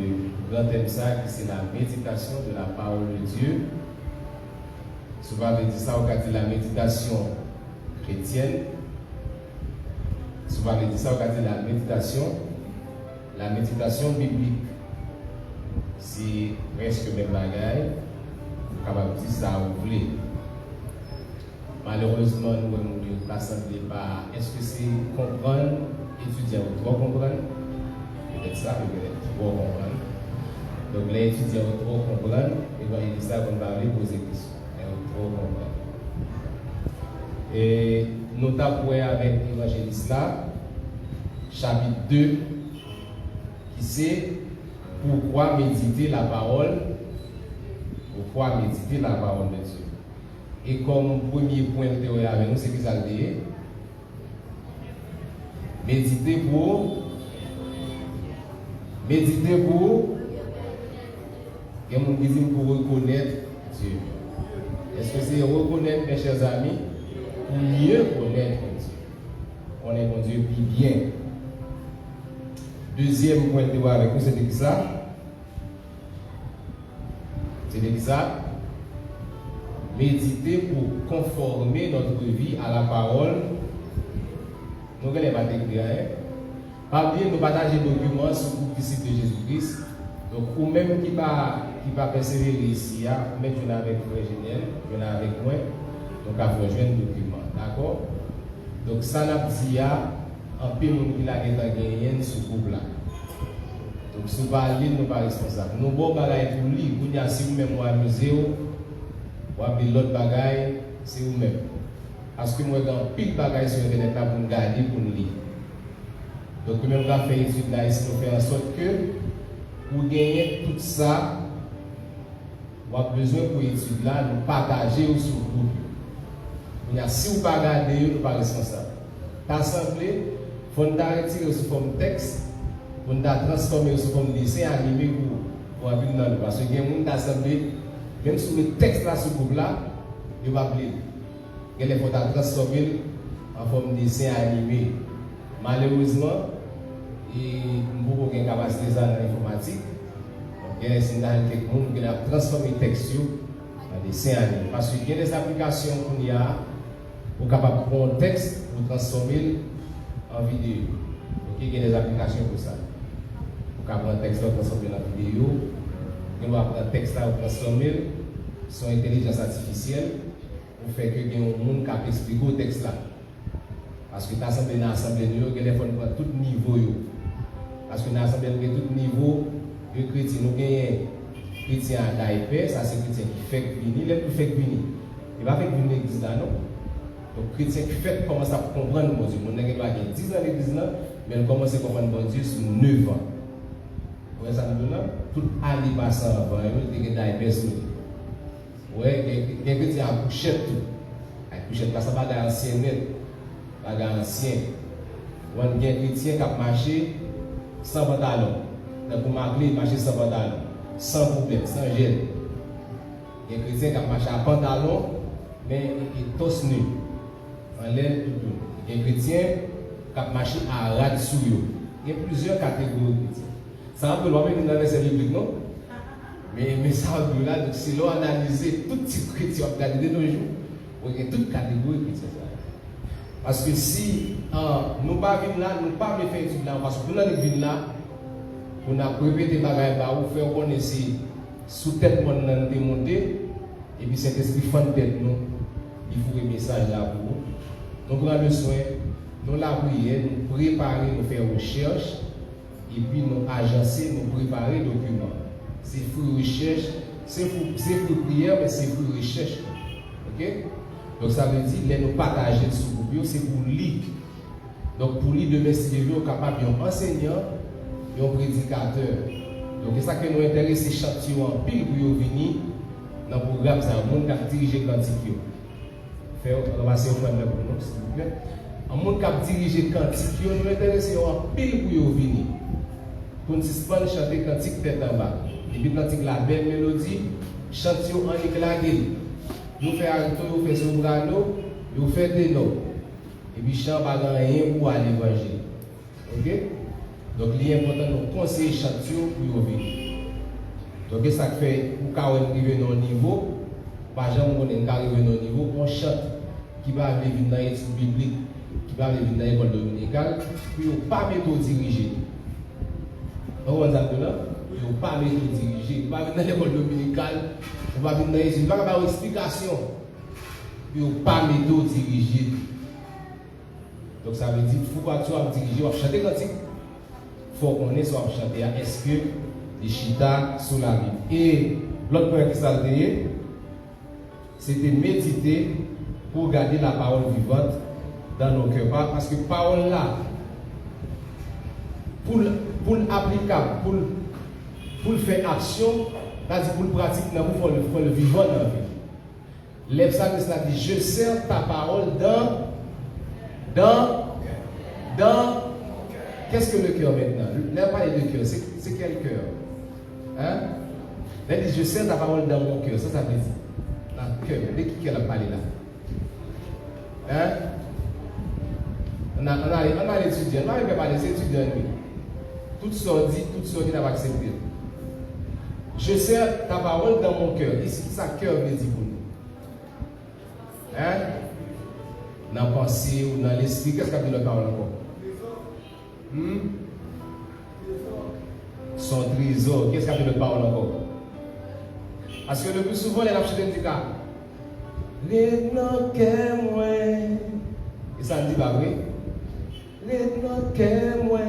Speaker 3: grand thème ça, qui c'est la méditation de la parole de Dieu. Souvent, on dit ça, on dit la méditation chrétienne. Souvent, on dit ça, on dit la méditation biblique. C'est presque même bagaille. Vous capable de dire ça, vous voulez. Malheureusement, nous ne passons pas. Est-ce que c'est comprendre, étudier ou trop comprendre? Peut-être ça, peut-être trop comprendre. Donc, les étudiants ou trop comprendre, et bien, il dit ça qu'on va aller poser des questions. Et nous t'avons avec l'évangéliste là, chapitre 2, qui c'est pourquoi méditer la parole de Dieu. Et comme premier point de théorie avec nous, c'est que ça le dit. Méditer pour. Il y a des gens qui disent pour reconnaître Dieu. Est-ce que c'est reconnaître, mes chers amis, ou mieux connaître Dieu? On est mon Dieu puis bien. Deuxième point de théorie avec nous, c'était ça. C'était ça. Méditer pour conformer notre vie à la parole. Nous ne pas décrire. Pas bien nous partager des documents sur le disciple de Jésus-Christ. Donc, ou même qui va persévérer ici, même je avec Frère Géniel, je avec moi, donc à faire jouer un document. D'accord? Donc, ça n'a pas dit, un peu de monde qui a gagné sur le groupe là. Donc, si vous parlez, nous ne sommes pas responsables. Nous avons des bagages pour lui. Vous avez si vous-même vous amusez, vous avez l'autre bagaille, c'est vous-même. Parce que moi, j'ai un pile de bagages sur Internet pour nous garder, pour nous lire. Donc, même quand on fait étude là, ici, nous faisons en sorte que pour gagner tout ça, vous avez besoin pour étude là, nous partager sur le groupe. Si vous ne pas regarder, vous n'êtes pas responsable. L'assemblée, il faut nous retirer sous forme de texte, pour nous transformer sous forme de dessin animé pour vivre dans le. Parce que il y a des gens d'assemblée, même sur le texte là, sur le groupe là, il va oublier. Il faut transformer en forme de dessin animé. Malheureusement, nous avons une capacité dans l'informatique. Donc, il y a des gens qui ont transformé le texte en dessin animé. Parce qu'il y a des applications qu'on y a, pour capable de prendre un texte pour transformer en vidéo. Donc, il y a des applications pour ça. Pour prendre un texte pour transformer en vidéo. On va prendre un texte pour transformer son intelligence artificielle pour faire que les gens puissent expliquer le texte là. Parce que dans l'assemblée, il y a des fois prendre tout niveau. Parce que dans l'assemblée, il y a tout niveau de chrétiens. Nous avons chrétien à Taipei, ça c'est chrétien qui fait venir, il est plus fait venir. Il va faire venir l'église là, non? Donc, chrétien qui fait commence à comprendre mon Dieu. Mon Dieu va gagner 10 ans l'église là, mais il commence à comprendre mon Dieu sur 9 ans. Vous voyez ça nous là? Tout année passant avant, il y a des Taipei sur lui. Oui, il y a des chrétiens à couchette tout. À couchette, parce que ça va dans l'ancien net. Ancien. On a un chrétien qui a marché sans pantalon. Donc, pour marquer, marcher sans pantalon, sans problème, sans gêne. Il y a un chrétien qui a marché à pantalon, mais il est tous nu. En l'air, tout. Il y a un chrétien qui a marché à rad-sou. Il y a plusieurs catégories de chrétiens. Ça va peu loin dans le verset biblique, non? Mais ça va peu là, donc si l'on analyse tout type de chrétien, on regarde de nos jours, il y a toutes catégories de chrétiens. Parce que si nous ne pas venir là, nous ne pas faire étude là, parce que nous venons là, on a répété des bagages, on fait connaître sous tête mon démonter, et puis cet esprit fan tête nous, il faut un message là pour vous. Donc on a besoin, nous la prière, nous préparer, nous faire recherche, et puis nous agencer, nous préparer documents. C'est fruit recherche, c'est fruit prière, mais c'est fruit recherche. Ok? Donc ça veut dire que nous partager sur le groupe, c'est pour lire. Donc pour lire demain, si nous sommes capables d'un enseignant et un prédicateur. Donc c'est ça que nous intéresse, c'est échantillon en pile pour venir dans le programme, c'est un monde qui a dirigé Cantique. On va essayer de faire pour nous, s'il vous plaît. Un monde qui a dirigé Cantique, nous intéressons en pile pour venir. Pour nous suspendre chanter Cantique tête en bas. Et puis Cantique la belle mélodie, chantion en éclaté. Nous faisons alto, nous faisons soprano, nous faisons ténor. Et puis chant pas rien pour aller l'évangile. Ok? Donc il est important de nous conseiller chantion pour venir. Donc ça fait pour qu'on arrive à un niveau, par exemple on arrive à un niveau, on chante qui va venir dans l'étude biblique, qui va venir dans l'école dominicale, puis on ne pas mettre au diriger. Vous voyez ça là? On ne pas mettre au diriger, on va venir dans l'école dominicale. On va venir dans les études, on va avoir une explication. Puis on ne pas mettre au diriger. Donc ça veut dire qu'il faut pas que tu vas diriger, on va chanter quand il faut qu'on ait soit chanter. Est-ce que les chita sous la Bible? Et l'autre point qui s'est donné, c'était méditer pour garder la parole vivante dans nos cœurs. Parce que parole là, pour l'applicable, pour le faire action, c'est-à-dire pour le pratiquer, il faut le vivant dans la vie. Lève ça, mais cela dit, je sers ta parole qu'est-ce que le cœur maintenant? Là, on parle de cœur, c'est quel cœur? Hein? Là, il dit, je sers ta parole dans mon cœur, ça veut dire. Dans le cœur, de qui qu'elle a parlé là? Hein? On a l'étudiant, on a parlé des étudiants, lui. Tout ça dit, n'a pas accepté. Je sers ta parole dans mon cœur. Ici, ça cœur veut dire pour nous. Hein? Dans la pensée ou dans l'esprit, qu'est-ce qu'a dit la parole encore? Son trésor, qu'est-ce qu'a dit la parole encore? Parce que le plus souvent, les lapsus du cas. Les noms que moi. Et ça ne dit pas vrai? Les noms que moi.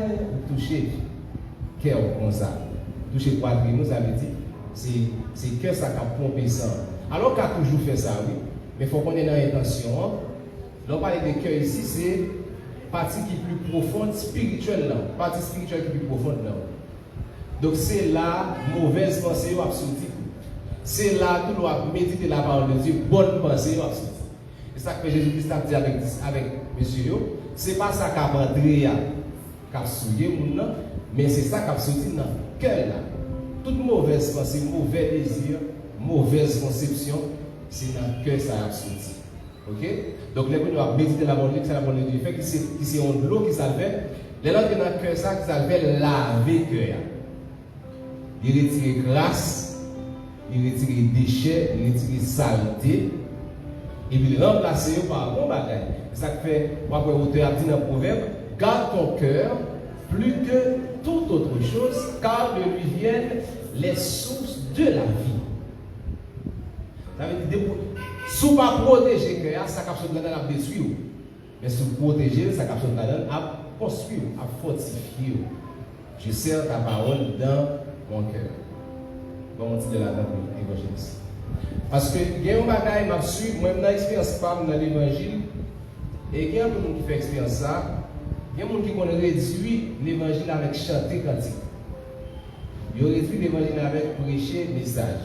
Speaker 3: Toucher cœur comme ça. Toucher poitrine, ça veut dire. C'est cœur ça qui a pompé ça. Alors qu'on a toujours fait ça, oui. Mais il faut qu'on ait dans l'intention. Là, on parle de cœur ici, c'est partie qui est plus profonde, spirituelle là. Partie spirituelle qui est plus profonde là. Donc c'est là, mauvaise pensée ou absurde. C'est là que nous devons méditer la parole de Dieu, bonne pensée ou absurde. C'est ça que Jésus-Christ a dit avec monsieur. C'est pas ça qu'a rentré, qu'a souillé, mais c'est ça qu'a sorti dans le cœur là. Toute mauvaise pensée, mauvais désir, mauvaise conception, c'est dans le cœur que ça a sorti. Ok? Donc, les gens doivent méditer la bonne Dieu, c'est la bonne Dieu. Fait que c'est de l'eau qui salvait. Les gens qui dans le cœur, ça qui salvait laver le cœur. Il retire grâce, il retire déchets, il retire saleté, et puis il remplace par un bon bagage. C'est ça que fait, moi, l'auteur a dit dans le proverbe, garde ton cœur plus que toute autre chose, car de lui viennent les sources de la vie. Ça veut dire, si vous ne protégez le cœur, ça capte la donne à détruire. Mais si vous protégez, ça capte la donne à construire, à fortifier. Je sers ta parole dans mon cœur. Bon, on dit de la table évangéliste. Parce que il y a un bagage m'a suivi, moi dans l'expérience pas dans l'évangile, et il y a un peu de monde qui fait expérience ça. Il y a des gens qui ont réduit l'évangile avec chanter cantique. Ils ont réduit l'évangile avec prêcher message.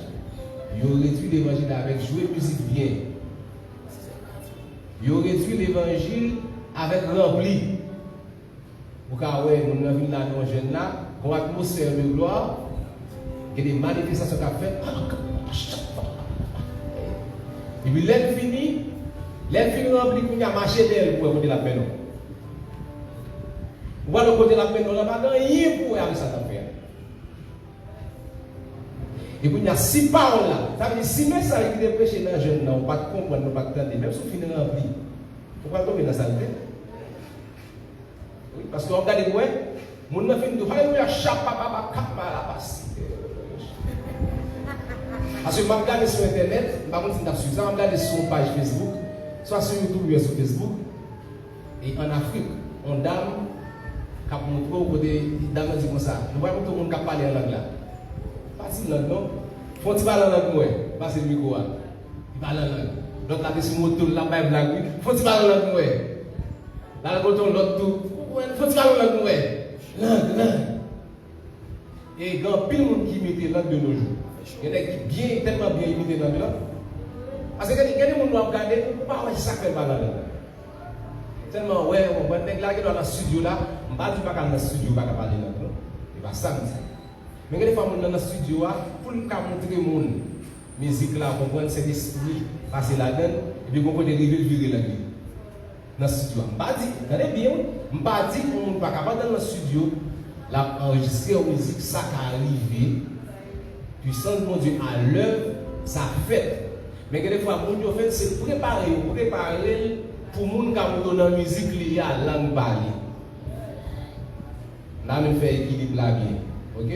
Speaker 3: Ils ont réduit l'évangile avec jouer musique bien. Ils ont réduit l'évangile avec rempli. Pour que nous avons là dans jeune là, qu'on atmosphère de gloire, et des manifestations qu'a fait. Et puis l'aide fini rempli qu'on a marché d'elle pour écouter la peine. Ou alors côté la peine, on n'a pas rien pour aller ça faire. Et puis il y a 6 paroles là. Ça veut dire 6 messages qui sont prêchés dans les jeunes, on ne peut pas comprendre, on ne peut pas entendre, même si on finit rempli. Il ne faut pas tomber dans sa vie. Oui, parce qu'on regarde les ouais, mon nom fait tout, alléluia, chapapapa, kapma la passe. Parce que je regarde sur internet, je regarde sur une page Facebook, soit sur YouTube ou sur Facebook, et en Afrique, on dame qui a montré au côté dame dit comme ça. Nous voyons tout le monde qui parle en langue là. Pas si langue non. Faut tu parler en langue ouais. Pas c'est le micro là. Il parle en langue. L'autre là dessus moto là bas blague oui. Faut tu parler en langue ouais. Là le bouton l'autre tout. Faut tu parler en langue ouais. Langue. Et grand pile monde qui imite langue de nos jours. Il y en a qui bien tellement bien imité langue là. Parce que quand les gens nous regarder, pas ouais ça fait pas langue. Tellement ouais, on va mettre là qui dans le studio là. Je ne vais pas dans le studio pour parler de ça. Il va ça. Mais quand les femmes dans le studio, pour nous montrer mon musique là, on voit cet esprit passer là-dedans, et puis on peut dériver virer la vie. Dans le studio. Je ne vais pas dire, regardez bien, je ne vais pas dire qu'on ne peut pas dans le studio, enregistrer la musique, ça qui arrive, puissance de mon Dieu à l'œuvre, ça fait. Mais quand les fois, mon Dieu fait, c'est préparer pour les gens qui ont dans la musique liée à la langue parlée. Là, on fait équilibre là bien. Ok?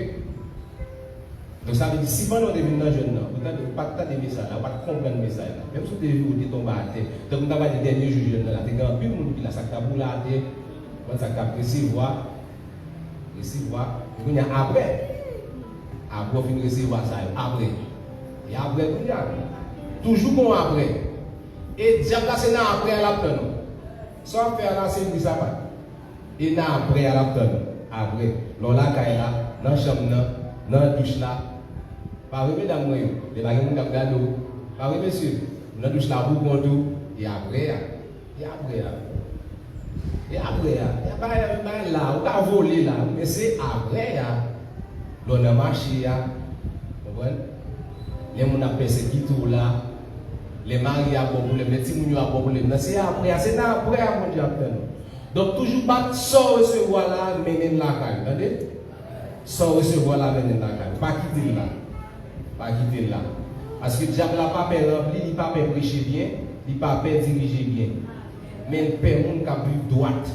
Speaker 3: Donc, ça veut dire si pendant des jeunes, vous n'avez pas de message, vous n'avez pas de comprendre le message. Même si vous êtes tombé à terre, donc vous avez des derniers jours là, vous avez un peu de la sac à boule à terre, vous avez recevoir, et puis après, vous finissez recevoir ça, après. Et après, vous avez toujours bon après. Et diable là, c'est après à la tonne. Soit faire là, c'est une ça. Et après à la tonne. Après, l'on la caille là, dans la chambre, dans la douche là. Pas vrai, mesdames, les bagages qui ont gardé, pas vrai, monsieur. Nous avons touché la boue pour tout. Et après, il y a là, on va voler là. Mais c'est après, l'on a marché, vous comprenez? Les gens ont persécuté tout là. Les maris ont problème, les petits gens ont problème. C'est après, mon Dieu après. Donc, toujours pas sans recevoir là, mener la caille. Entendez? Sans recevoir là, mener la caille. Pas quitter là. Pas quitter là. Parce que le diable n'a pas peur rempli, il n'a pas peur prêcher bien, il n'a pas peur diriger bien. Mais il peur monde qui a vivre droite.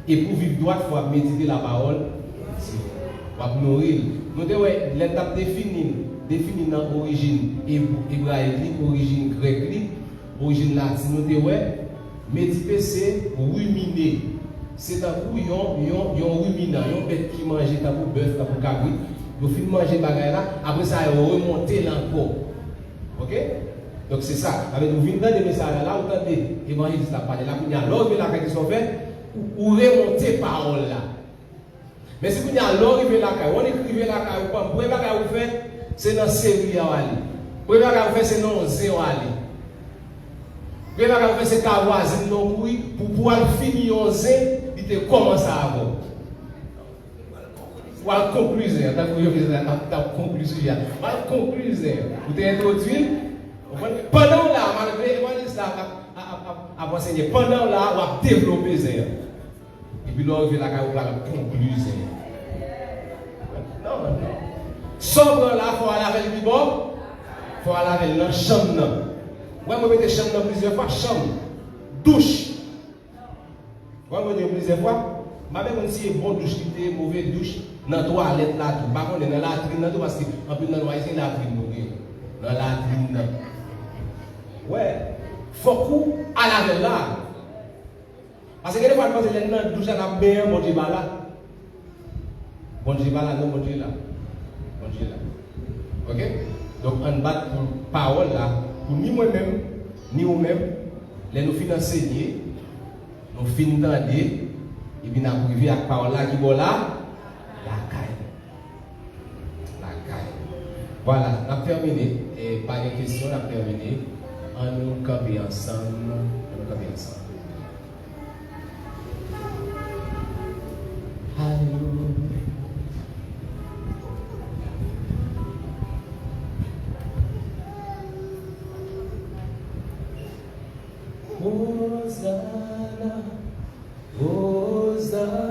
Speaker 3: Et pour vivre droite, il faut méditer la parole. Il faut nourrir. Nous devons l'étape définie dans l'origine hébraïque, l'origine grecque, l'origine latine. Nous devons méditer, c'est ruminer. C'est un coup, il y a un ruminant, il y a un bête qui mange, il y a un bœuf, il y a un cabri. Vous finissez de manger bagay là, après ça, vous remontez là encore. Ok? Donc c'est ça. Avec vous venez dans des messages là, vous entendez l'évangile là, parler là, vous y a l'or là qui sont faits, ou remontez parole là. Mais si vous y a l'or là, on écrivez là, vous pouvez pas vous faire, c'est dans série à aller. Vous pouvez pas vous faire, c'est dans zéro aller. Vous pouvez pas vous faire, c'est ta voisine non pour pouvoir finir en zé, il te commence à avoir. Ou à conclusion, vous t'avez introduit, pendant là, malgré l'évangile à enseigner, pendant là, on va développer ça. Et puis là, on va la conclusion. Non. Sobre là, il faut aller avec le bibon, il faut aller avec la chambre. Moi, je mets chambre plusieurs fois, chambre, douche. Moi, je mets plusieurs fois, je mets si bon douche, mauvais douche. Dans la toilette là, tout. Par contre, dans la latrine, parce que en plus, dans la latrine, dans la latrine. Ouais. Faut qu'on à la là. Parce que des fois, quand on est dans la douche, on a bien bon Dieu là. Bon Dieu là, non, bon Dieu là. Bon Dieu là. Ok? Donc, on bat pour parole là, pour ni moi-même, ni vous-même, les nous finissons enseigner, nous finissons d'entendre, et puis nous arrivons à la parole là qui est là. Voilà, on a terminé. Et pas de questions, on a terminé. On nous camper ensemble. Alléluia. Hosanna, Hosanna,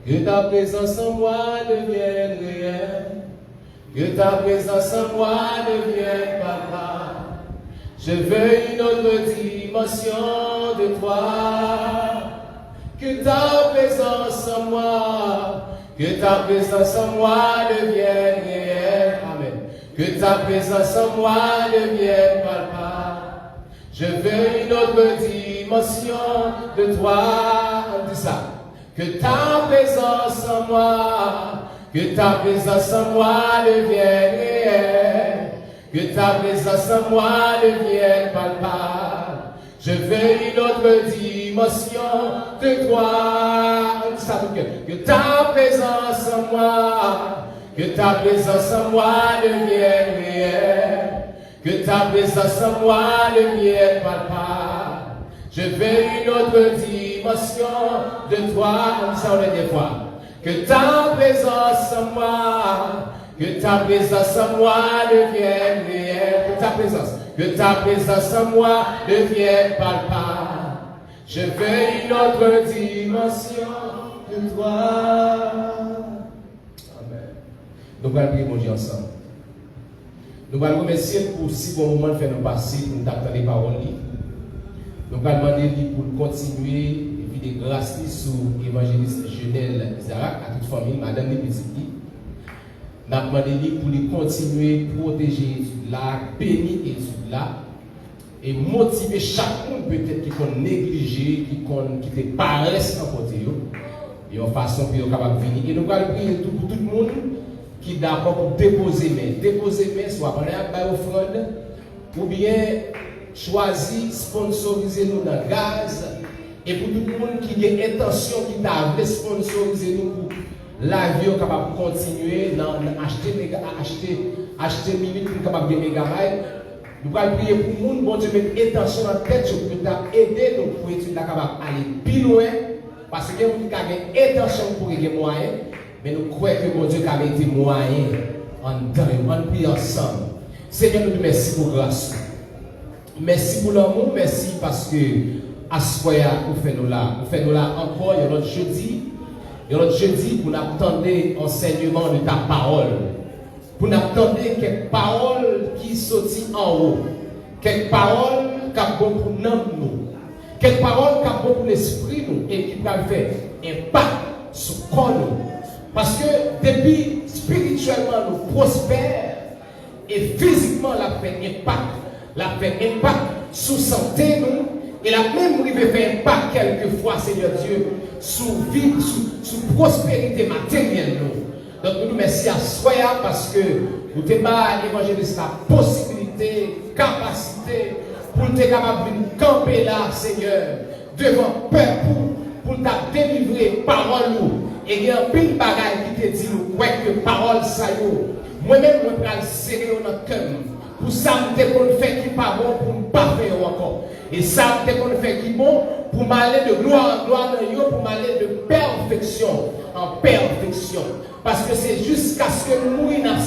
Speaker 3: Que ta présence en moi devienne réelle. Que ta présence en moi devienne palpable. Je veux une autre dimension de toi. Que ta présence en moi, que ta présence en moi devienne réelle. Amen. Que ta présence en moi devienne palpable. Je veux une autre dimension de toi. On dit ça. Que ta présence en moi, que ta présence en moi devienne réelle. Que ta présence en moi devienne palpable. Je veux une autre dimension de toi. On dit ça tout le temps. Que ta présence en moi, que ta présence en moi devienne réelle. Que ta présence en moi devienne palpable. Je veux une autre dimension de toi. On dit ça on est des fois. Que ta présence en moi, que ta présence en moi devienne réelle. Que ta présence en moi devienne palpable. Je veux une autre dimension de toi. Amen. Donc, on va prier mon Dieu ensemble. Nous allons remercier pour si bon moment de faire nous passer pour nous attendre les paroles. Nous allons demander pour continuer et puis des grâces sur l'évangéliste Genel Zarak, à toute famille, Madame Lepetiti. Nous allons demander pour lui continuer à protéger l'étude là, bénir l'étude là, et motiver chaque monde peut-être qui qu'on négligé, qui te paresse en côté, et en façon pour être capable de venir. Et nous allons prier pour tout le monde qui est d'accord pour déposer main, soit pendant la offrande, ou bien choisir, sponsoriser nous dans le gaz, et pour tout le monde qui a intention, qui t'a sponsoriser nous pour la vie capable de continuer, acheter minutes pour capable de mégabytes. Nous allons prier pour le monde, bon Dieu, mettre intention dans la tête pour aider nous pour étudier capable d'aller plus loin, parce que nous avons intention pour les moyens. Mais nous croyons que mon Dieu a mis des moyens en dedans, on prie ensemble. Seigneur, nous te remercions pour grâce. Merci pour l'amour, merci parce que à ce point, vous faites nous là. Vous faites nous là encore, il y a notre jeudi. Il y a notre jeudi pour nous attendre enseignement de ta parole. Pour nous attendre quelques paroles qui sortent en haut. Quelques paroles qui sont bonnes pour nous. Quelques paroles qui sont bonnes pour l'esprit nous et qui peuvent faire impact sur le corps nous. Parce que depuis spirituellement nous prospère et physiquement la fait impact sur santé nous et la même rive fait impact quelquefois Seigneur Dieu sur vie, sur prospérité matérielle nous. Donc nous remercions à Soya parce que nous t'avons évangéliste la possibilité, capacité pour nous être capable de camper là Seigneur devant peuple pour nous délivrer parole nous. Et il y a un pile bagaille qui te dit que parole ça yo. Moi-même, je vais le serrer dans notre cœur. Pour ça, je vais faire qui pas bon pour ne pas faire encore. Et ça, je vais faire qui bon pour m'aller de gloire en gloire pour m'aller de perfection en perfection. Parce que c'est jusqu'à ce que nous mourions, nous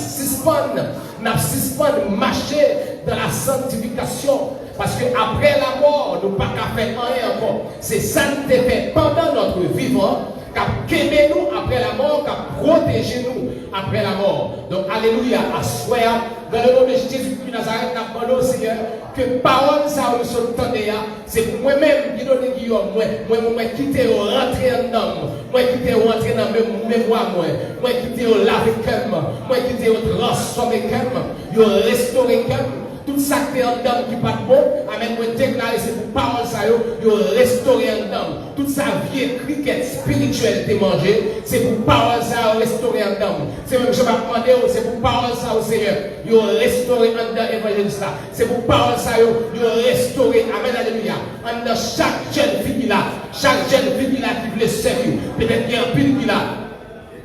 Speaker 3: suspendons marcher dans la sanctification. Parce qu'après la mort, nous ne pouvons pas faire rien encore. C'est ça qui te fait pendant notre vivant. Qui a nous après la mort, qui a protégé nous après la mort. Donc, alléluia, à soi, dans le nom de Jésus de Nazareth, nous demandons au Seigneur que parole ça nous entendez, c'est pour moi-même qui donne Guillaume, moi quitter au rentrer en homme, moi quitter au rentrer dans le mémoire, moi quitter au laver cœur, moi quitter au transformer cœur, au restaurer cœur. Tout ça qui est en dedans qui n'est pas bon, amen, moi déclarer c'est pour parole ça, yo restaurer en dedans. Toute sa vie cricket spirituelle t'es mangé, c'est pour parole ça, restaurer en dedans. C'est même je vais demander, c'est pour parole ça au Seigneur, yo restaurer en dedans évangéliste. C'est pour parole ça, yo restaurer, amen, alléluia. En dedans chaque jeune fille là, chaque jeune fille là qui veut servir, peut-être qu'il y a un pile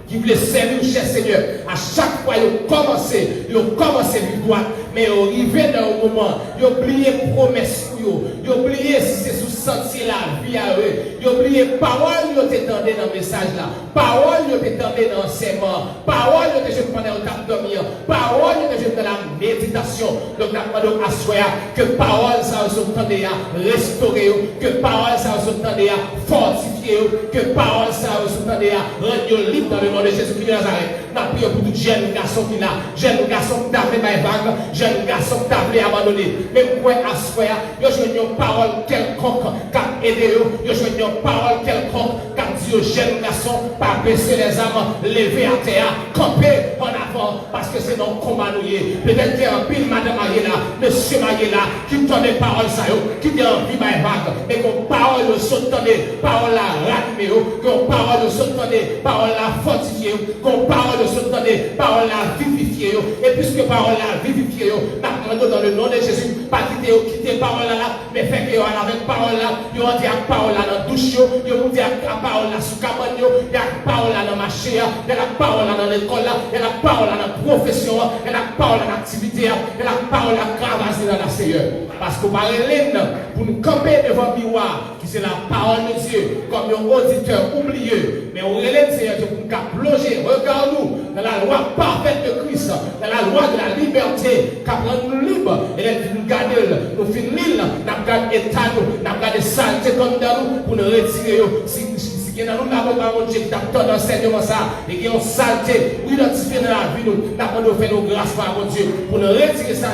Speaker 3: qui voulait servir, cher Seigneur. À chaque fois, ils ont commencé à vivre droit. Mais ils sont arrivés dans un moment, ils ont oublié la promesse pour eux. Ils ont oublié si c'est sous sentier la vie à eux. Ils ont oublié parole, ils ont été dans le message là. Parole, ils ont été dans l'enseignement. Parole, ils ont été pendant le temps de dormir. Parole, ils ont été dans la méditation. Donc, nous demandons à soi que parole, ça vous entendez à restaurer, que parole, ça vous entendez à fortifier, que parole, ça vous entendez à rendre libre dans le nom de Jésus-Christ de Nazareth. Nous prions pour tout jeune garçon qui là, jeune garçon qui t'a fait ma vague, jeune garçon qui t'a fait abandonner. Même quoi à soi, yo joué une parole quelconque qui a aidé eux, yo joué une parole quelconque qui a dit aux jeunes garçons pas baisser les âmes, lever à terre, camper en avant parce que c'est non combat nous. Peut-être qu'il y a un pile madame Ayela, monsieur Ayela qui donne des paroles ça qui dit envie ma vague, mais qu'on parole s'entendait, parole la ranimé, qu'on parole s'entendait, parole la fortifié, qu'on parole s'entendait, parole la vivifié, et puisque parole la vivifié, nous dans le nom de Jésus, pas quitter parole là, mais fait que avec parole là, vous dit à parole là dans douche, vous dit à parole là sous cabane, il y a parole là dans marché, il y a la parole là dans l'école, il y a la parole là dans la profession, il y a la parole là dans l'activité, il y a la parole là cravaser dans la Seigneur. Parce que par l'hymne, pour nous camper devant le miroir, qui c'est la parole de Dieu, comme un auditeur oublieux, mais on relève Seigneur pour nous plonger, regarde-nous dans la loi parfaite de Christ, dans la loi de la liberté, qui rend nous libres, et nous garder, nous finir, nous garder état, nous garder saleté comme dans nous, pour nous retirer. Si nous avons Dieu qui a tant d'enseignement ça, et qui ont saleté, ou identifié dans la vie nous, nous fait nos grâces par mon Dieu, pour nous retirer ça,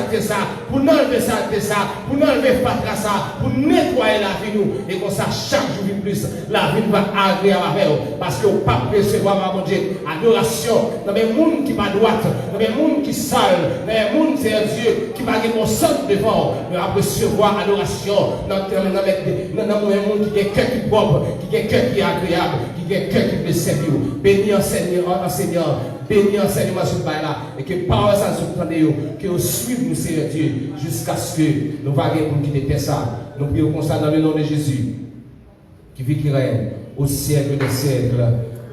Speaker 3: pour nous enlever ça, pour nous enlever ça, pour nettoyer la vie nous, et comme ça, chaque jour plus, la vie va agréable avec nous, parce que au pape recevoir, mon Dieu, adoration, dans les mondes qui pas droite, dans les mondes qui sale, dans les mondes c'est un Dieu qui va gagner mon sang devant, nous allons recevoir adoration, dans le monde qui a cœur qui propre, qui a cœur qui est agréable, qui a cœur qui peut servir. Béni enseignant, béni enseignement sur le là, et que par ça nous entendons, que nous suivons nous, Seigneur Dieu, jusqu'à ce que nous varions pour quitter ça. Nous prions comme ça dans le nom de Jésus, qui vit, qui règne au siècle des siècles.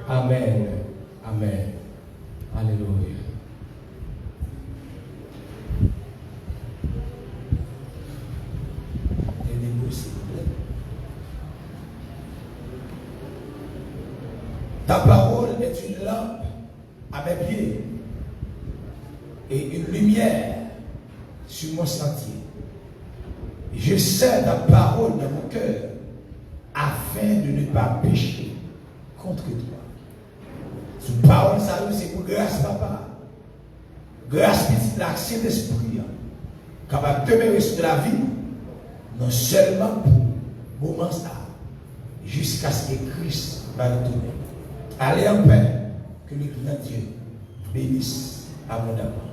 Speaker 3: Amen. Amen. Alléluia.
Speaker 1: Ta parole est une lampe à mes pieds et une lumière sur mon sentier. Je sers ta parole dans mon cœur afin de ne pas pécher contre toi. Sous parole, ça c'est pour grâce, papa. Grâce, petit, l'action d'esprit, capable de demeurer sur la vie, non seulement pour moment ça, jusqu'à ce que Christ va retourner. Allez en paix, que le grand Dieu bénisse abondamment.